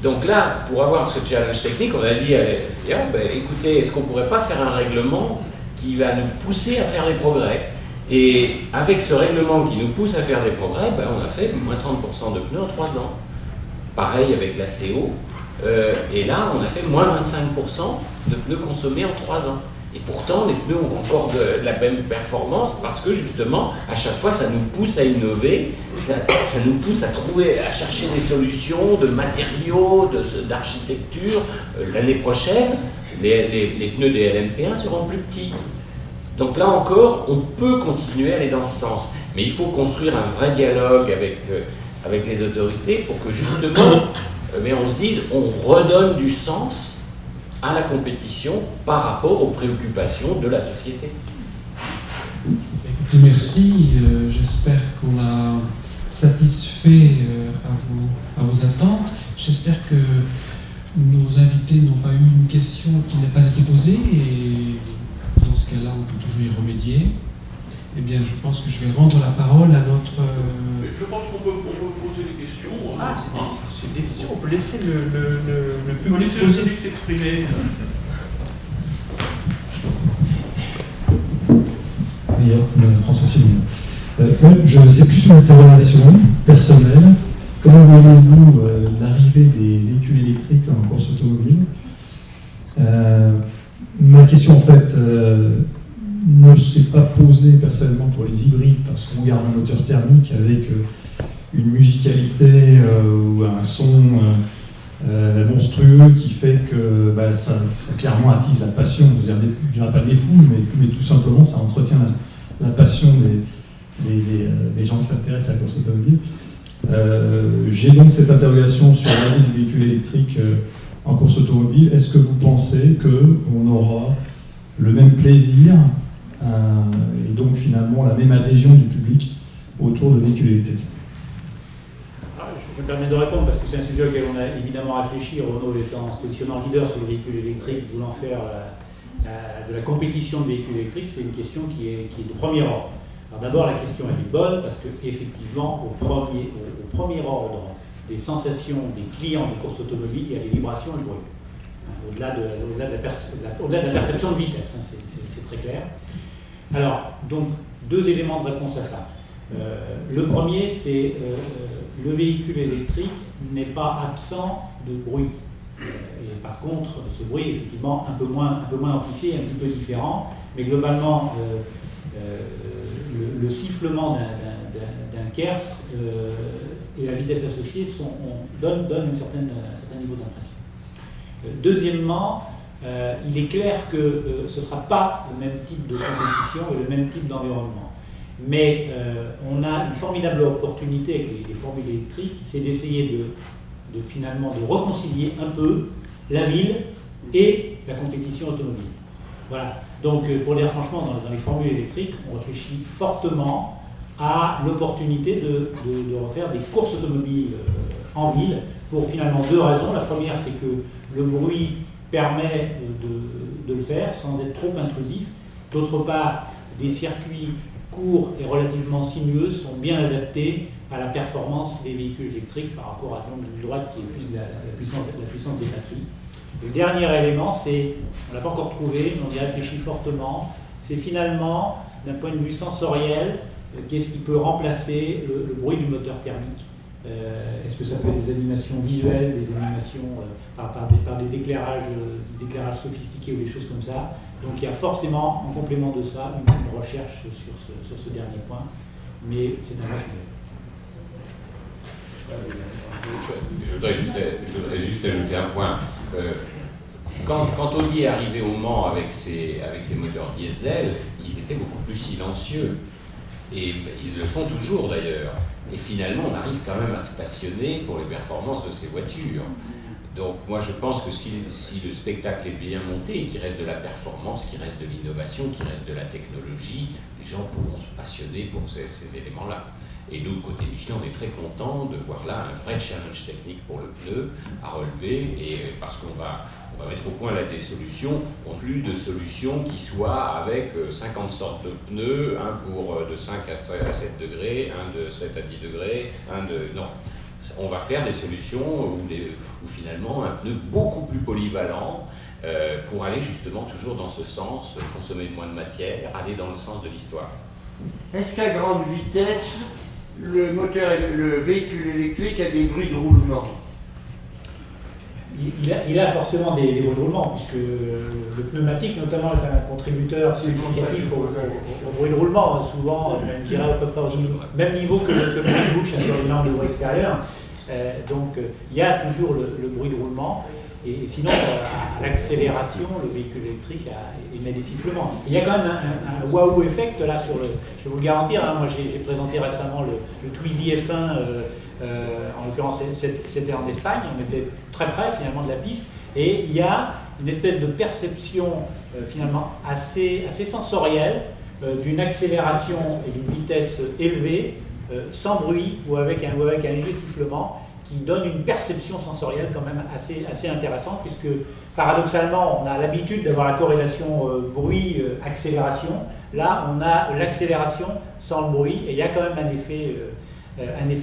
Donc là, pour avoir ce challenge technique, on a dit, écoutez, est-ce qu'on ne pourrait pas faire un règlement qui va nous pousser à faire des progrès? Et avec ce règlement qui nous pousse à faire des progrès, on a fait moins 30% de pneus en 3 ans. Pareil avec la CO. Et là, on a fait moins 25% de pneus consommés en 3 ans. Et pourtant, les pneus ont encore de la même performance parce que justement, à chaque fois, ça nous pousse à innover, ça nous pousse à chercher des solutions de matériaux, d'architecture. L'année prochaine, les pneus des LMP1 seront plus petits. Donc là encore, on peut continuer à aller dans ce sens. Mais il faut construire un vrai dialogue avec les autorités pour que justement, on se dise, on redonne du sens à la compétition par rapport aux préoccupations de la société. Écoutez, merci. J'espère qu'on a satisfait à vos attentes. J'espère que nos invités n'ont pas eu une question qui n'a pas été posée, et dans ce cas-là, on peut toujours y remédier. Eh bien, je pense que je vais rendre la parole à notre... Je pense qu'on peut poser des questions. Ah, c'est des questions. On peut laisser le On peut public laisser le poser. public s'exprimer. François Simon. C'est plus une interrogation personnelle. Comment voyez-vous l'arrivée des véhicules électriques en course automobile? Ma question, en fait, ne s'est pas posée personnellement pour les hybrides, parce qu'on garde un moteur thermique avec une musicalité ou un son monstrueux qui fait que ça clairement attise la passion. Je ne dirais pas des fous, mais tout simplement, ça entretient la passion des gens qui s'intéressent à la course automobile. J'ai donc cette interrogation sur l'arrivée du véhicule électrique en course automobile. Est-ce que vous pensez qu'on aura le même plaisir et donc finalement la même adhésion du public autour de véhicules électriques? Je me permets de répondre parce que c'est un sujet auquel on a évidemment réfléchi. Renault étant se positionnant leader sur le véhicule électrique, voulant faire de la compétition de véhicules électriques, c'est une question qui est de premier ordre. Alors d'abord, la question elle est bonne parce qu'effectivement, au premier ordre des sensations des clients des courses automobiles, il y a les vibrations et le bruit. Au-delà de la perception de vitesse, c'est très clair. Alors, donc, deux éléments de réponse à ça. Le premier, c'est le véhicule électrique n'est pas absent de bruit. Et par contre, ce bruit est effectivement un peu moins amplifié, un petit peu différent, mais globalement, le sifflement d'un Kers et la vitesse associée donnent un certain niveau d'impression. Deuxièmement, il est clair que ce ne sera pas le même type de compétition et le même type d'environnement. Mais on a une formidable opportunité avec les formules électriques, c'est d'essayer finalement de réconcilier un peu la ville et la compétition automobile. Voilà. Donc, pour dire franchement, dans les formules électriques, on réfléchit fortement à l'opportunité de refaire des courses automobiles en ville pour finalement deux raisons. La première, c'est que le bruit permet de le faire sans être trop intrusif. D'autre part, des circuits courts et relativement sinueux sont bien adaptés à la performance des véhicules électriques par rapport à l'onde de droite qui épuise la puissance des batteries. Le dernier élément, c'est, on ne l'a pas encore trouvé, mais on y réfléchit fortement, c'est finalement, d'un point de vue sensoriel, qu'est-ce qui peut remplacer le bruit du moteur thermique. Est-ce que ça peut être des animations visuelles, des animations par des éclairages sophistiqués ou des choses comme ça. Donc il y a forcément, en complément de ça, une recherche sur ce dernier point, mais c'est un vrai sujet. Je voudrais juste ajouter un point. Quand Audi est arrivé au Mans avec ses moteurs diesel, ils étaient beaucoup plus silencieux. Et ils le font toujours d'ailleurs. Et finalement, on arrive quand même à se passionner pour les performances de ces voitures. Donc moi je pense que si le spectacle est bien monté et qu'il reste de la performance, qu'il reste de l'innovation, qu'il reste de la technologie, les gens pourront se passionner pour ces éléments-là. Et nous, côté Michelin, on est très contents de voir là un vrai challenge technique pour le pneu à relever, et parce qu'on va mettre au point là des solutions, non plus de solutions qui soient avec 50 sortes de pneus, un pour de 5 à 7 degrés, un de 7 à 10 degrés, non. On va faire des solutions où finalement un pneu beaucoup plus polyvalent pour aller justement toujours dans ce sens, consommer moins de matière, aller dans le sens de l'histoire. Est-ce qu'à grande vitesse, le véhicule électrique a des bruits de roulement? Il a forcément des bruits de roulement, puisque le pneumatique notamment est un contributeur significatif au bruit de roulement, souvent, je dirais à peu près au même niveau que le bruit de bouche sur une lampe de bruit extérieur. Donc il y a toujours le bruit de roulement. Et sinon, à l'accélération, le véhicule électrique émet des sifflements. Il y a quand même un wow effect là sur le. Je vais vous le garantir, hein, moi j'ai présenté récemment le Twizy F1, en l'occurrence c'était en Espagne, on était très près finalement de la piste, et il y a une espèce de perception finalement assez sensorielle d'une accélération et d'une vitesse élevée, sans bruit ou avec un léger sifflement, qui donne une perception sensorielle quand même assez intéressante, puisque paradoxalement on a l'habitude d'avoir la corrélation bruit-accélération. Là on a l'accélération sans le bruit, et il y a quand même un effet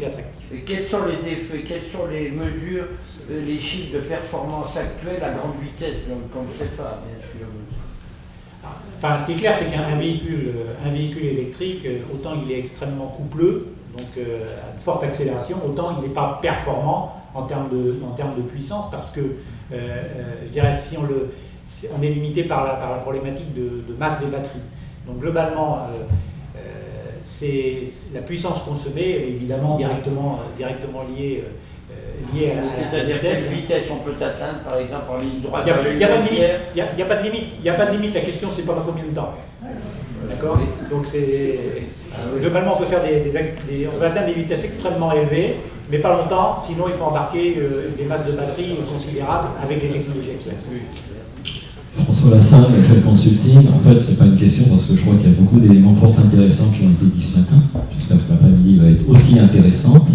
attractif. Et quels sont les effets, quelles sont les mesures, les chiffres de performance actuels à grande vitesse, donc on ne sait pas, bien sûr. Enfin, ce qui est clair, c'est qu'un véhicule électrique, autant il est extrêmement coupleux, donc à de forte accélération, autant il n'est pas performant en termes de puissance, parce que, je dirais, si on est limité par la problématique de masse des batteries. Donc globalement, la puissance consommée est évidemment directement liée à la C'est-à-dire quelle vitesse on peut atteindre, par exemple, en ligne droite? Il n'y a pas de limite. Il n'y a pas de limite. La question, c'est pas dans combien de temps. D'accord? Donc globalement, on peut faire on peut atteindre des vitesses extrêmement élevées, mais pas longtemps. Sinon, il faut embarquer des masses de batterie considérables avec les technologies actuelles. François Lassalle, FL Consulting. En fait, c'est pas une question parce que je crois qu'il y a beaucoup d'éléments fort intéressants qui ont été dits ce matin. J'espère que l'après-midi va être aussi intéressante.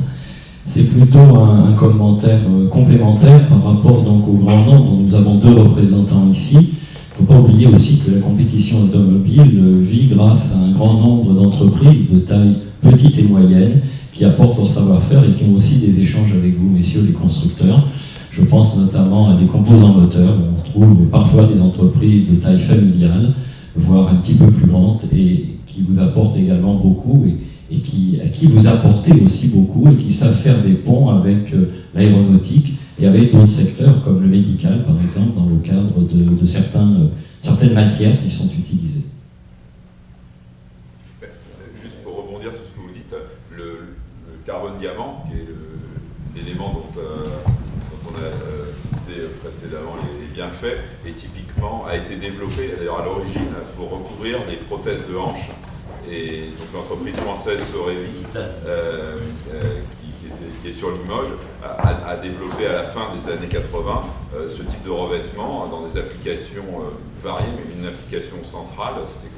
C'est plutôt un commentaire complémentaire par rapport donc au grand nombre dont nous avons 2 représentants ici. Il ne faut pas oublier aussi que la compétition automobile vit grâce à un grand nombre d'entreprises de taille petite et moyenne qui apportent leur savoir-faire et qui ont aussi des échanges avec vous, messieurs les constructeurs. Je pense notamment à des composants moteurs où on trouve parfois des entreprises de taille familiale, voire un petit peu plus grandes, et qui vous apportent également beaucoup et à qui vous apportez aussi beaucoup et qui savent faire des ponts avec l'aéronautique et avec d'autres secteurs comme le médical, par exemple, dans le cadre de certaines matières qui sont utilisées. Juste pour rebondir sur ce que vous dites, le carbone diamant, qui est l'élément dont on a cité précédemment les bienfaits, et typiquement a été développé d'ailleurs à l'origine pour recouvrir des prothèses de hanche. Et donc l'entreprise française Sorevi, qui est sur Limoges, a développé à la fin des années 80 ce type de revêtement dans des applications variées, mais une application centrale, c'était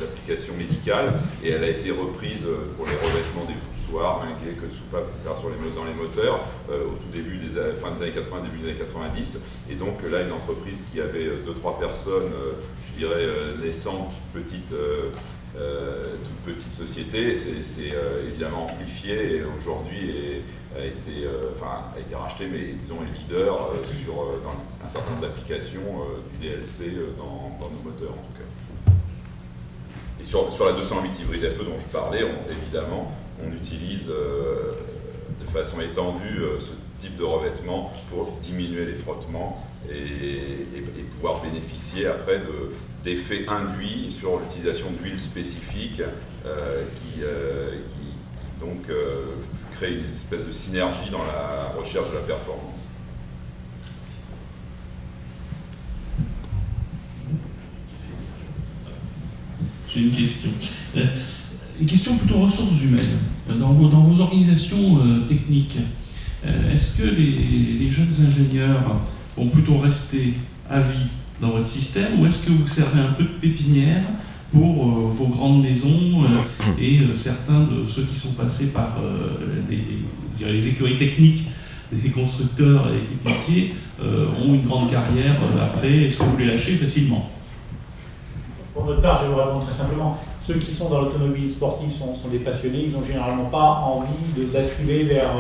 l'application médicale, et elle a été reprise pour les revêtements des poussoirs, minguets, queues de soupape, etc. dans les moteurs au tout début fin des années 80, début des années 90. Et donc là, une entreprise qui avait 2-3 personnes, je dirais naissantes, toute petite société, c'est évidemment amplifié et aujourd'hui a été racheté, mais disons est leader dans un certain nombre d'applications du DLC dans nos moteurs en tout cas. Et sur la 208 hybride FE dont je parlais, évidemment, on utilise de façon étendue ce type de revêtement pour diminuer les frottements et pouvoir bénéficier après d'effets induits sur l'utilisation d'huiles spécifiques qui donc créent une espèce de synergie dans la recherche de la performance. J'ai une question. Une question plutôt ressources humaines. Dans vos organisations techniques, est-ce que les jeunes ingénieurs vont plutôt rester à vie dans votre système, ou est-ce que vous servez un peu de pépinière pour vos grandes maisons et certains de ceux qui sont passés par les écuries techniques des constructeurs et équipementiers ont une grande carrière après? Est-ce que vous les lâchez facilement? Pour notre part, je vais vous répondre très simplement. Ceux qui sont dans l'automobile sportive sont des passionnés, ils n'ont généralement pas envie de basculer vers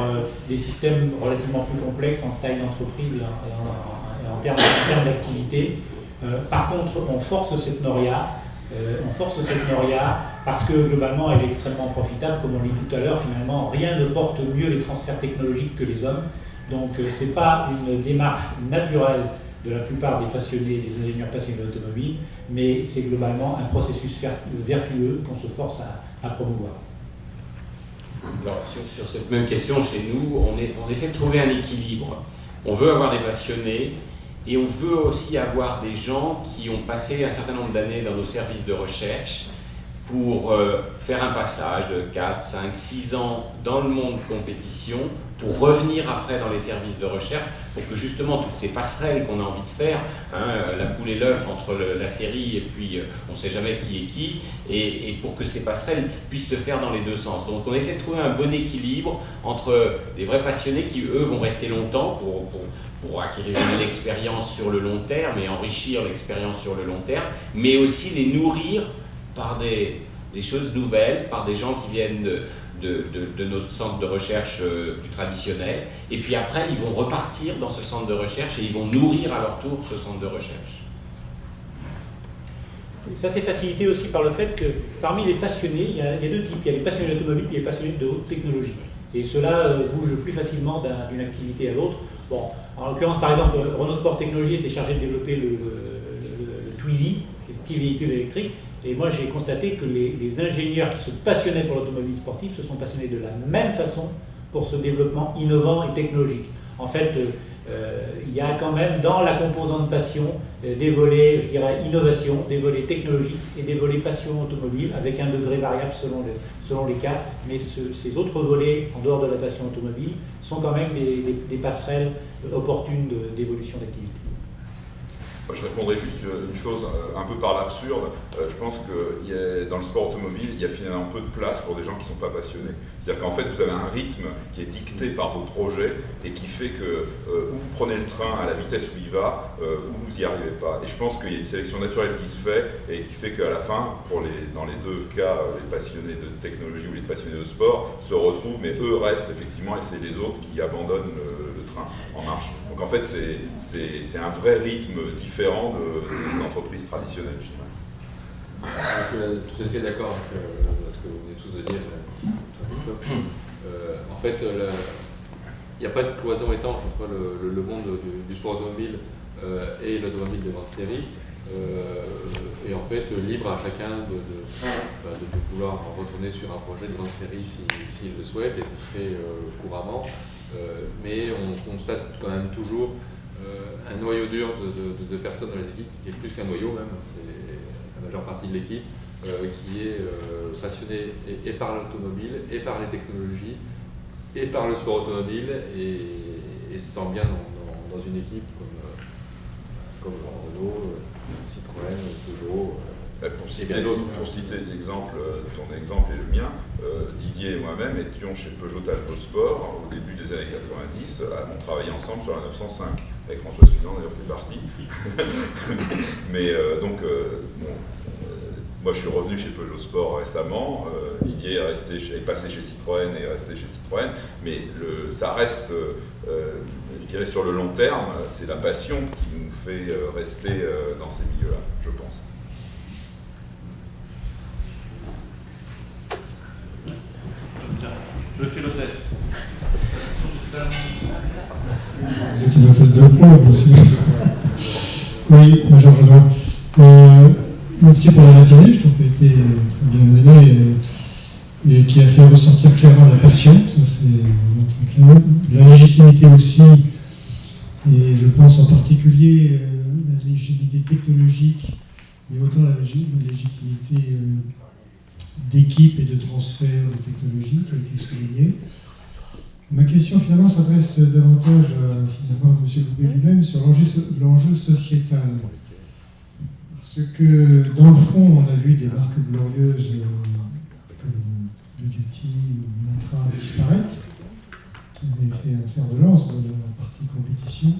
des systèmes relativement plus complexes en taille d'entreprise et en termes d'activité. Par contre, on force cette noria parce que globalement elle est extrêmement profitable, comme on l'a dit tout à l'heure. Finalement, rien ne porte mieux les transferts technologiques que les hommes. Donc ce n'est pas une démarche naturelle de la plupart des passionnés, des ingénieurs passionnés d'automobile, mais c'est globalement un processus vertueux qu'on se force à promouvoir. Alors, sur cette même question, chez nous, on essaie de trouver un équilibre On veut avoir des passionnés et on veut aussi avoir des gens qui ont passé un certain nombre d'années dans nos services de recherche pour faire un passage de 4, 5, 6 ans dans le monde compétition, pour revenir après dans les services de recherche, pour que justement toutes ces passerelles qu'on a envie de faire, la poule et l'œuf entre la série et puis on ne sait jamais qui est qui, et pour que ces passerelles puissent se faire dans les deux sens. Donc on essaie de trouver un bon équilibre entre des vrais passionnés qui, eux, vont rester longtemps pour acquérir une expérience sur le long terme et enrichir l'expérience sur le long terme, mais aussi les nourrir par des choses nouvelles, par des gens qui viennent de nos centres de recherche plus traditionnels. Et puis après, ils vont repartir dans ce centre de recherche et ils vont nourrir à leur tour ce centre de recherche. Et ça, c'est facilité aussi par le fait que parmi les passionnés, il y a deux types. Il y a les passionnés d'automobile et les passionnés de haute technologie. Et ceux-là bougent plus facilement d'une activité à l'autre. Bon, en l'occurrence, par exemple, Renault Sport Technologies était chargé de développer le Twizy, le petit véhicule électrique. Et moi, j'ai constaté que les ingénieurs qui se passionnaient pour l'automobile sportive se sont passionnés de la même façon pour ce développement innovant et technologique. En fait, il y a quand même dans la composante passion des volets, je dirais, innovation, des volets technologiques et des volets passion automobile, avec un degré variable selon les cas. Mais ces autres volets, en dehors de la passion automobile, sont quand même des passerelles opportunes d'évolution d'activité. Je répondrai juste une chose, un peu par l'absurde. Je pense que dans le sport automobile, il y a finalement peu de place pour des gens qui ne sont pas passionnés. C'est-à-dire qu'en fait, vous avez un rythme qui est dicté par vos projets et qui fait que ou vous prenez le train à la vitesse où il va, ou vous n'y arrivez pas. Et je pense qu'il y a une sélection naturelle qui se fait et qui fait qu'à la fin, dans les deux cas, les passionnés de technologie ou les passionnés de sport se retrouvent, mais eux restent effectivement et c'est les autres qui abandonnent le train en marche. Donc en fait, c'est un vrai rythme différent des entreprises traditionnelles, je dirais. Je suis tout à fait d'accord avec ce que vous venez tous de dire. En fait, il n'y a pas de cloison étanche entre le monde du sport automobile et l'automobile de grande série. Et en fait, libre à chacun de vouloir retourner sur un projet de grande série s'il le souhaite, et ça se fait couramment. Mais on constate quand même toujours un noyau dur de personnes dans les équipes, qui est plus qu'un noyau même, c'est la majeure partie de l'équipe, qui est passionnée et par l'automobile, et par les technologies, et par le sport automobile, et se sent bien dans une équipe comme Renault, Citroën, Peugeot. Pour citer l'exemple, ton exemple et le mien, Didier et moi-même étions chez Peugeot Talbot Sport au début des années 90, on travaillait ensemble sur la 905, avec François Sudan d'ailleurs fait partie. Mais moi je suis revenu chez Peugeot Sport récemment, Didier est passé chez Citroën et est resté chez Citroën, mais ça reste, je dirais sur le long terme, c'est la passion qui nous fait rester dans ces milieux-là, je pense. Je fais l'hôtesse. Vous êtes une hôtesse de plomb aussi. Oui, moi j'en rejoins. Merci pour la matinée, je trouve qu'elle a été très bien menée et qui a fait ressortir clairement la passion, ça c'est vraiment très clair. La légitimité aussi, et je pense en particulier la légitimité technologique, mais autant la légitimité d'équipe et de transfert de technologie qui a été soulignée. Ma question finalement s'adresse davantage à M. Goubet lui-même sur l'enjeu sociétal. Parce que dans le fond, on a vu des marques glorieuses comme Bugatti ou Matra disparaître, qui avaient fait un fer de lance dans la partie compétition.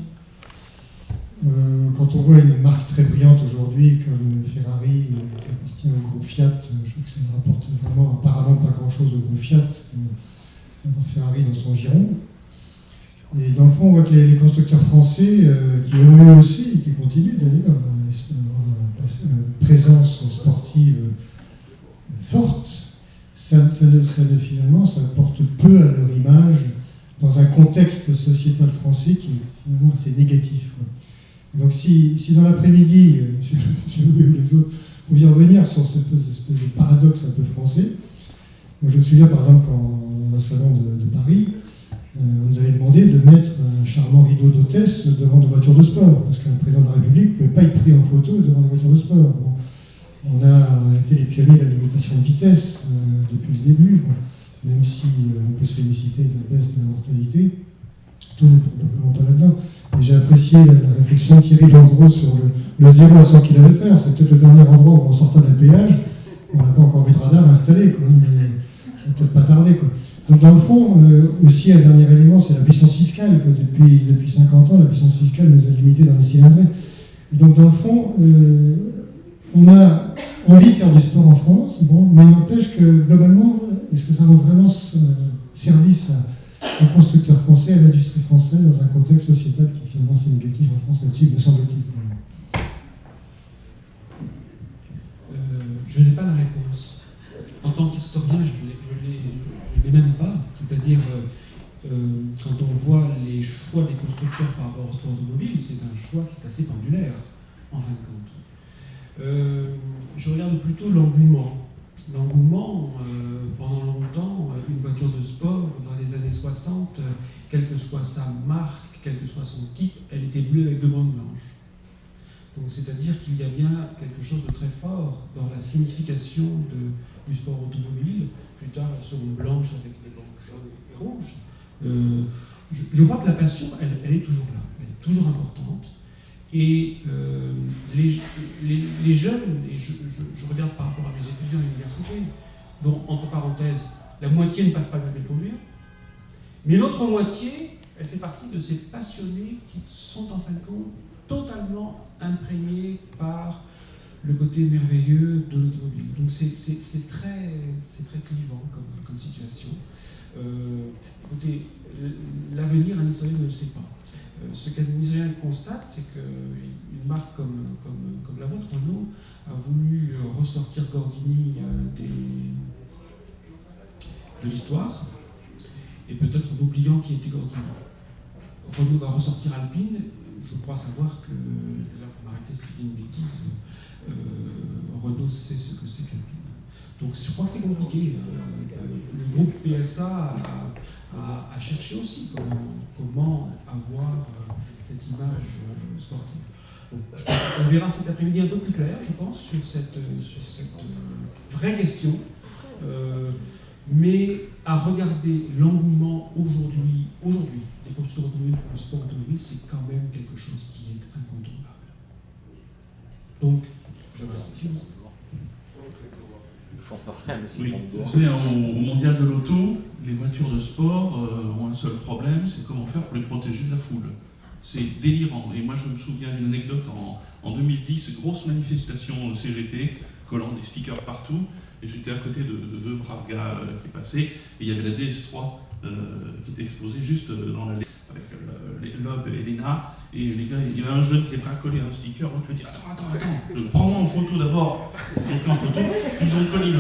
Quand on voit une marque très brillante aujourd'hui comme Ferrari qui appartient au groupe Fiat, je trouve que ça ne rapporte vraiment apparemment pas grand-chose au groupe Fiat d'avoir Ferrari dans son giron. Et dans le fond, on voit que les constructeurs français, qui ont eux aussi, et qui continuent d'ailleurs, une présence sportive forte, finalement, ça apporte peu à leur image dans un contexte sociétal français qui est finalement assez négatif. Donc si dans l'après-midi, M. Loubet ou les autres, vous pouviez revenir sur cette espèce de paradoxe un peu français. Moi je me souviens par exemple quand dans un salon de Paris, on nous avait demandé de mettre un charmant rideau d'hôtesse devant des voitures de sport, parce qu'un président de la République ne pouvait pas être pris en photo devant des voitures de sport. Bon, on a été les pionniers de la limitation de vitesse depuis le début, bon, même si on peut se féliciter de la baisse de la mortalité. Tout n'est probablement pas là-dedans. Et j'ai apprécié la réflexion de Thierry Landreau sur le 0 à 100 km/h. C'est peut-être le dernier endroit où on sortait d'un péage. On n'a pas encore vu de radar installé, quoi, mais ça va peut-être pas tarder, quoi. Donc dans le fond, aussi un dernier élément, c'est la puissance fiscale. Quoi. Depuis 50 ans, la puissance fiscale nous a limités dans les cylindrées. Et donc dans le fond, on a envie de faire du sport en France, bon, mais n'empêche que globalement, est-ce que ça rend vraiment service aux constructeurs français, à l'industrie française, dans un contexte sociétal qui finalement c'est négatif en France là-dessus, me semble-t-il. Je n'ai pas la réponse. En tant qu'historien, je l'ai même pas. C'est-à-dire, quand on voit les choix des constructeurs par rapport au sport automobile, c'est un choix qui est assez pendulaire, en fin de compte. Je regarde plutôt l'engouement. L'engouement, pendant longtemps, une voiture de sport, dans les années 60, quelle que soit sa marque, quel que soit son type, elle était bleue avec 2 bandes blanches. Donc c'est-à-dire qu'il y a bien quelque chose de très fort dans la signification du sport automobile. Plus tard, elles seront blanches avec les bandes jaunes et rouges. Je crois que la passion, elle est toujours là, elle est toujours importante. Et les jeunes, et je regarde par rapport à mes étudiants à l'université, dont, entre parenthèses, la moitié ne passe pas le permis de conduire, mais l'autre moitié, elle fait partie de ces passionnés qui sont en fin de compte totalement imprégnés par le côté merveilleux de l'automobile. Donc c'est très clivant comme situation. Écoutez, l'avenir, un historien ne le sait pas. Ce qu'un historien constate, c'est qu'une marque comme la vôtre, Renault, a voulu ressortir Gordini de l'histoire, et peut-être en oubliant qui était Gordini. Renault va ressortir Alpine. Je crois savoir que, là, pour m'arrêter si je dis une bêtise, Renault sait ce que c'est qu'Alpine. Donc je crois que c'est compliqué. Le groupe PSA a cherché aussi comment avoir cette image sportive. Donc, on verra cet après-midi un peu plus clair, je pense, sur cette vraie question. Mais à regarder l'engouement aujourd'hui des constructeurs automobiles pour le sport automobile, c'est quand même quelque chose qui est incontournable. Donc, je reste optimiste. Oui, vous savez, au mondial de l'auto, les voitures de sport ont un seul problème, c'est comment faire pour les protéger de la foule. C'est délirant. Et moi, je me souviens d'une anecdote en 2010, grosse manifestation CGT, collant des stickers partout. Et j'étais à côté de 2 braves gars qui passaient, et il y avait la DS3 qui était exposée juste dans l'allée avec Loeb et Elena. Et les gars, il y a un jeune qui les bracolait un sticker, l'autre lui dit attends, prends-moi en photo d'abord. Ils ont pris en photo, ils ont collé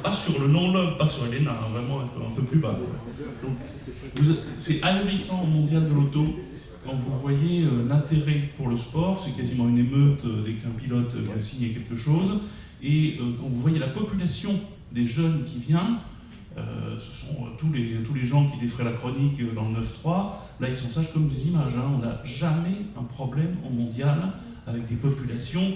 pas sur le nom Loeb, pas sur Elena, hein, vraiment un peu plus bas. Donc c'est ahurissant au mondial de l'auto. Quand vous voyez l'intérêt pour le sport, c'est quasiment une émeute dès qu'un pilote vient signer quelque chose. Et quand vous voyez la population des jeunes qui vient, ce sont tous les gens qui défraient la chronique dans le 9-3, là ils sont sages comme des images. Hein. On n'a jamais un problème au mondial avec des populations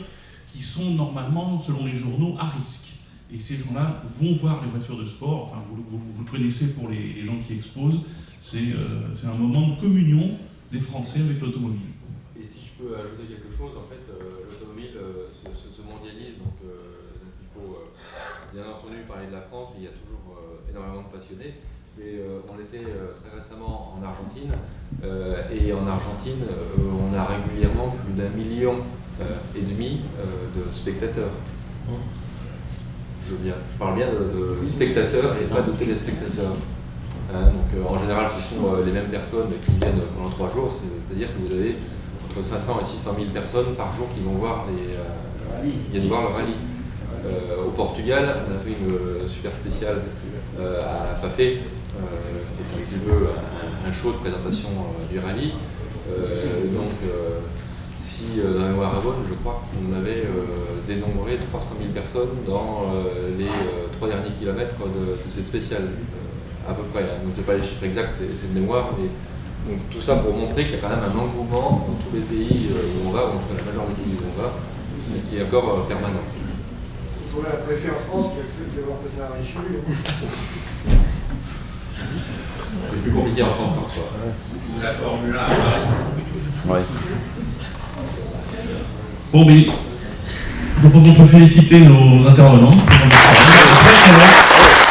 qui sont normalement, selon les journaux, à risque. Et ces gens-là vont voir les voitures de sport, enfin vous le connaissez pour les gens qui exposent, c'est un moment de communion des Français avec l'automobile. Et si je peux ajouter quelque chose, en fait, l'automobile se mondialise, donc il faut bien entendu parler de la France, il y a toujours énormément de passionnés, mais on était très récemment en Argentine, et en Argentine, on a régulièrement plus d'1,5 million de spectateurs. Je parle bien de spectateurs et pas de téléspectateurs. Donc en général, ce sont les mêmes personnes qui viennent pendant 3 jours, c'est-à-dire que vous avez entre 500 et 600 000 personnes par jour qui vont voir viennent voir le rallye. Au Portugal, on a fait une super spéciale à Fafé, c'est un petit peu un show de présentation du rallye. Si dans la mémoire est bonne, je crois qu'on avait dénombré 300 000 personnes dans les 3 derniers kilomètres de cette spéciale. à peu près. Donc je n'ai pas les chiffres exacts, c'est de mémoire, mais donc, tout ça pour montrer qu'il y a quand même un engouement dans tous les pays où on va, ou en tout cas la majorité où on va, qui est encore permanent. Vous trouvez un préfet en France qui accepte de voir passer un riche chez lui. C'est plus compliqué en France parfois. La Formule 1 à Paris. Ouais. Bon, mais je crois qu'on peut féliciter nos intervenants. Très, très bien.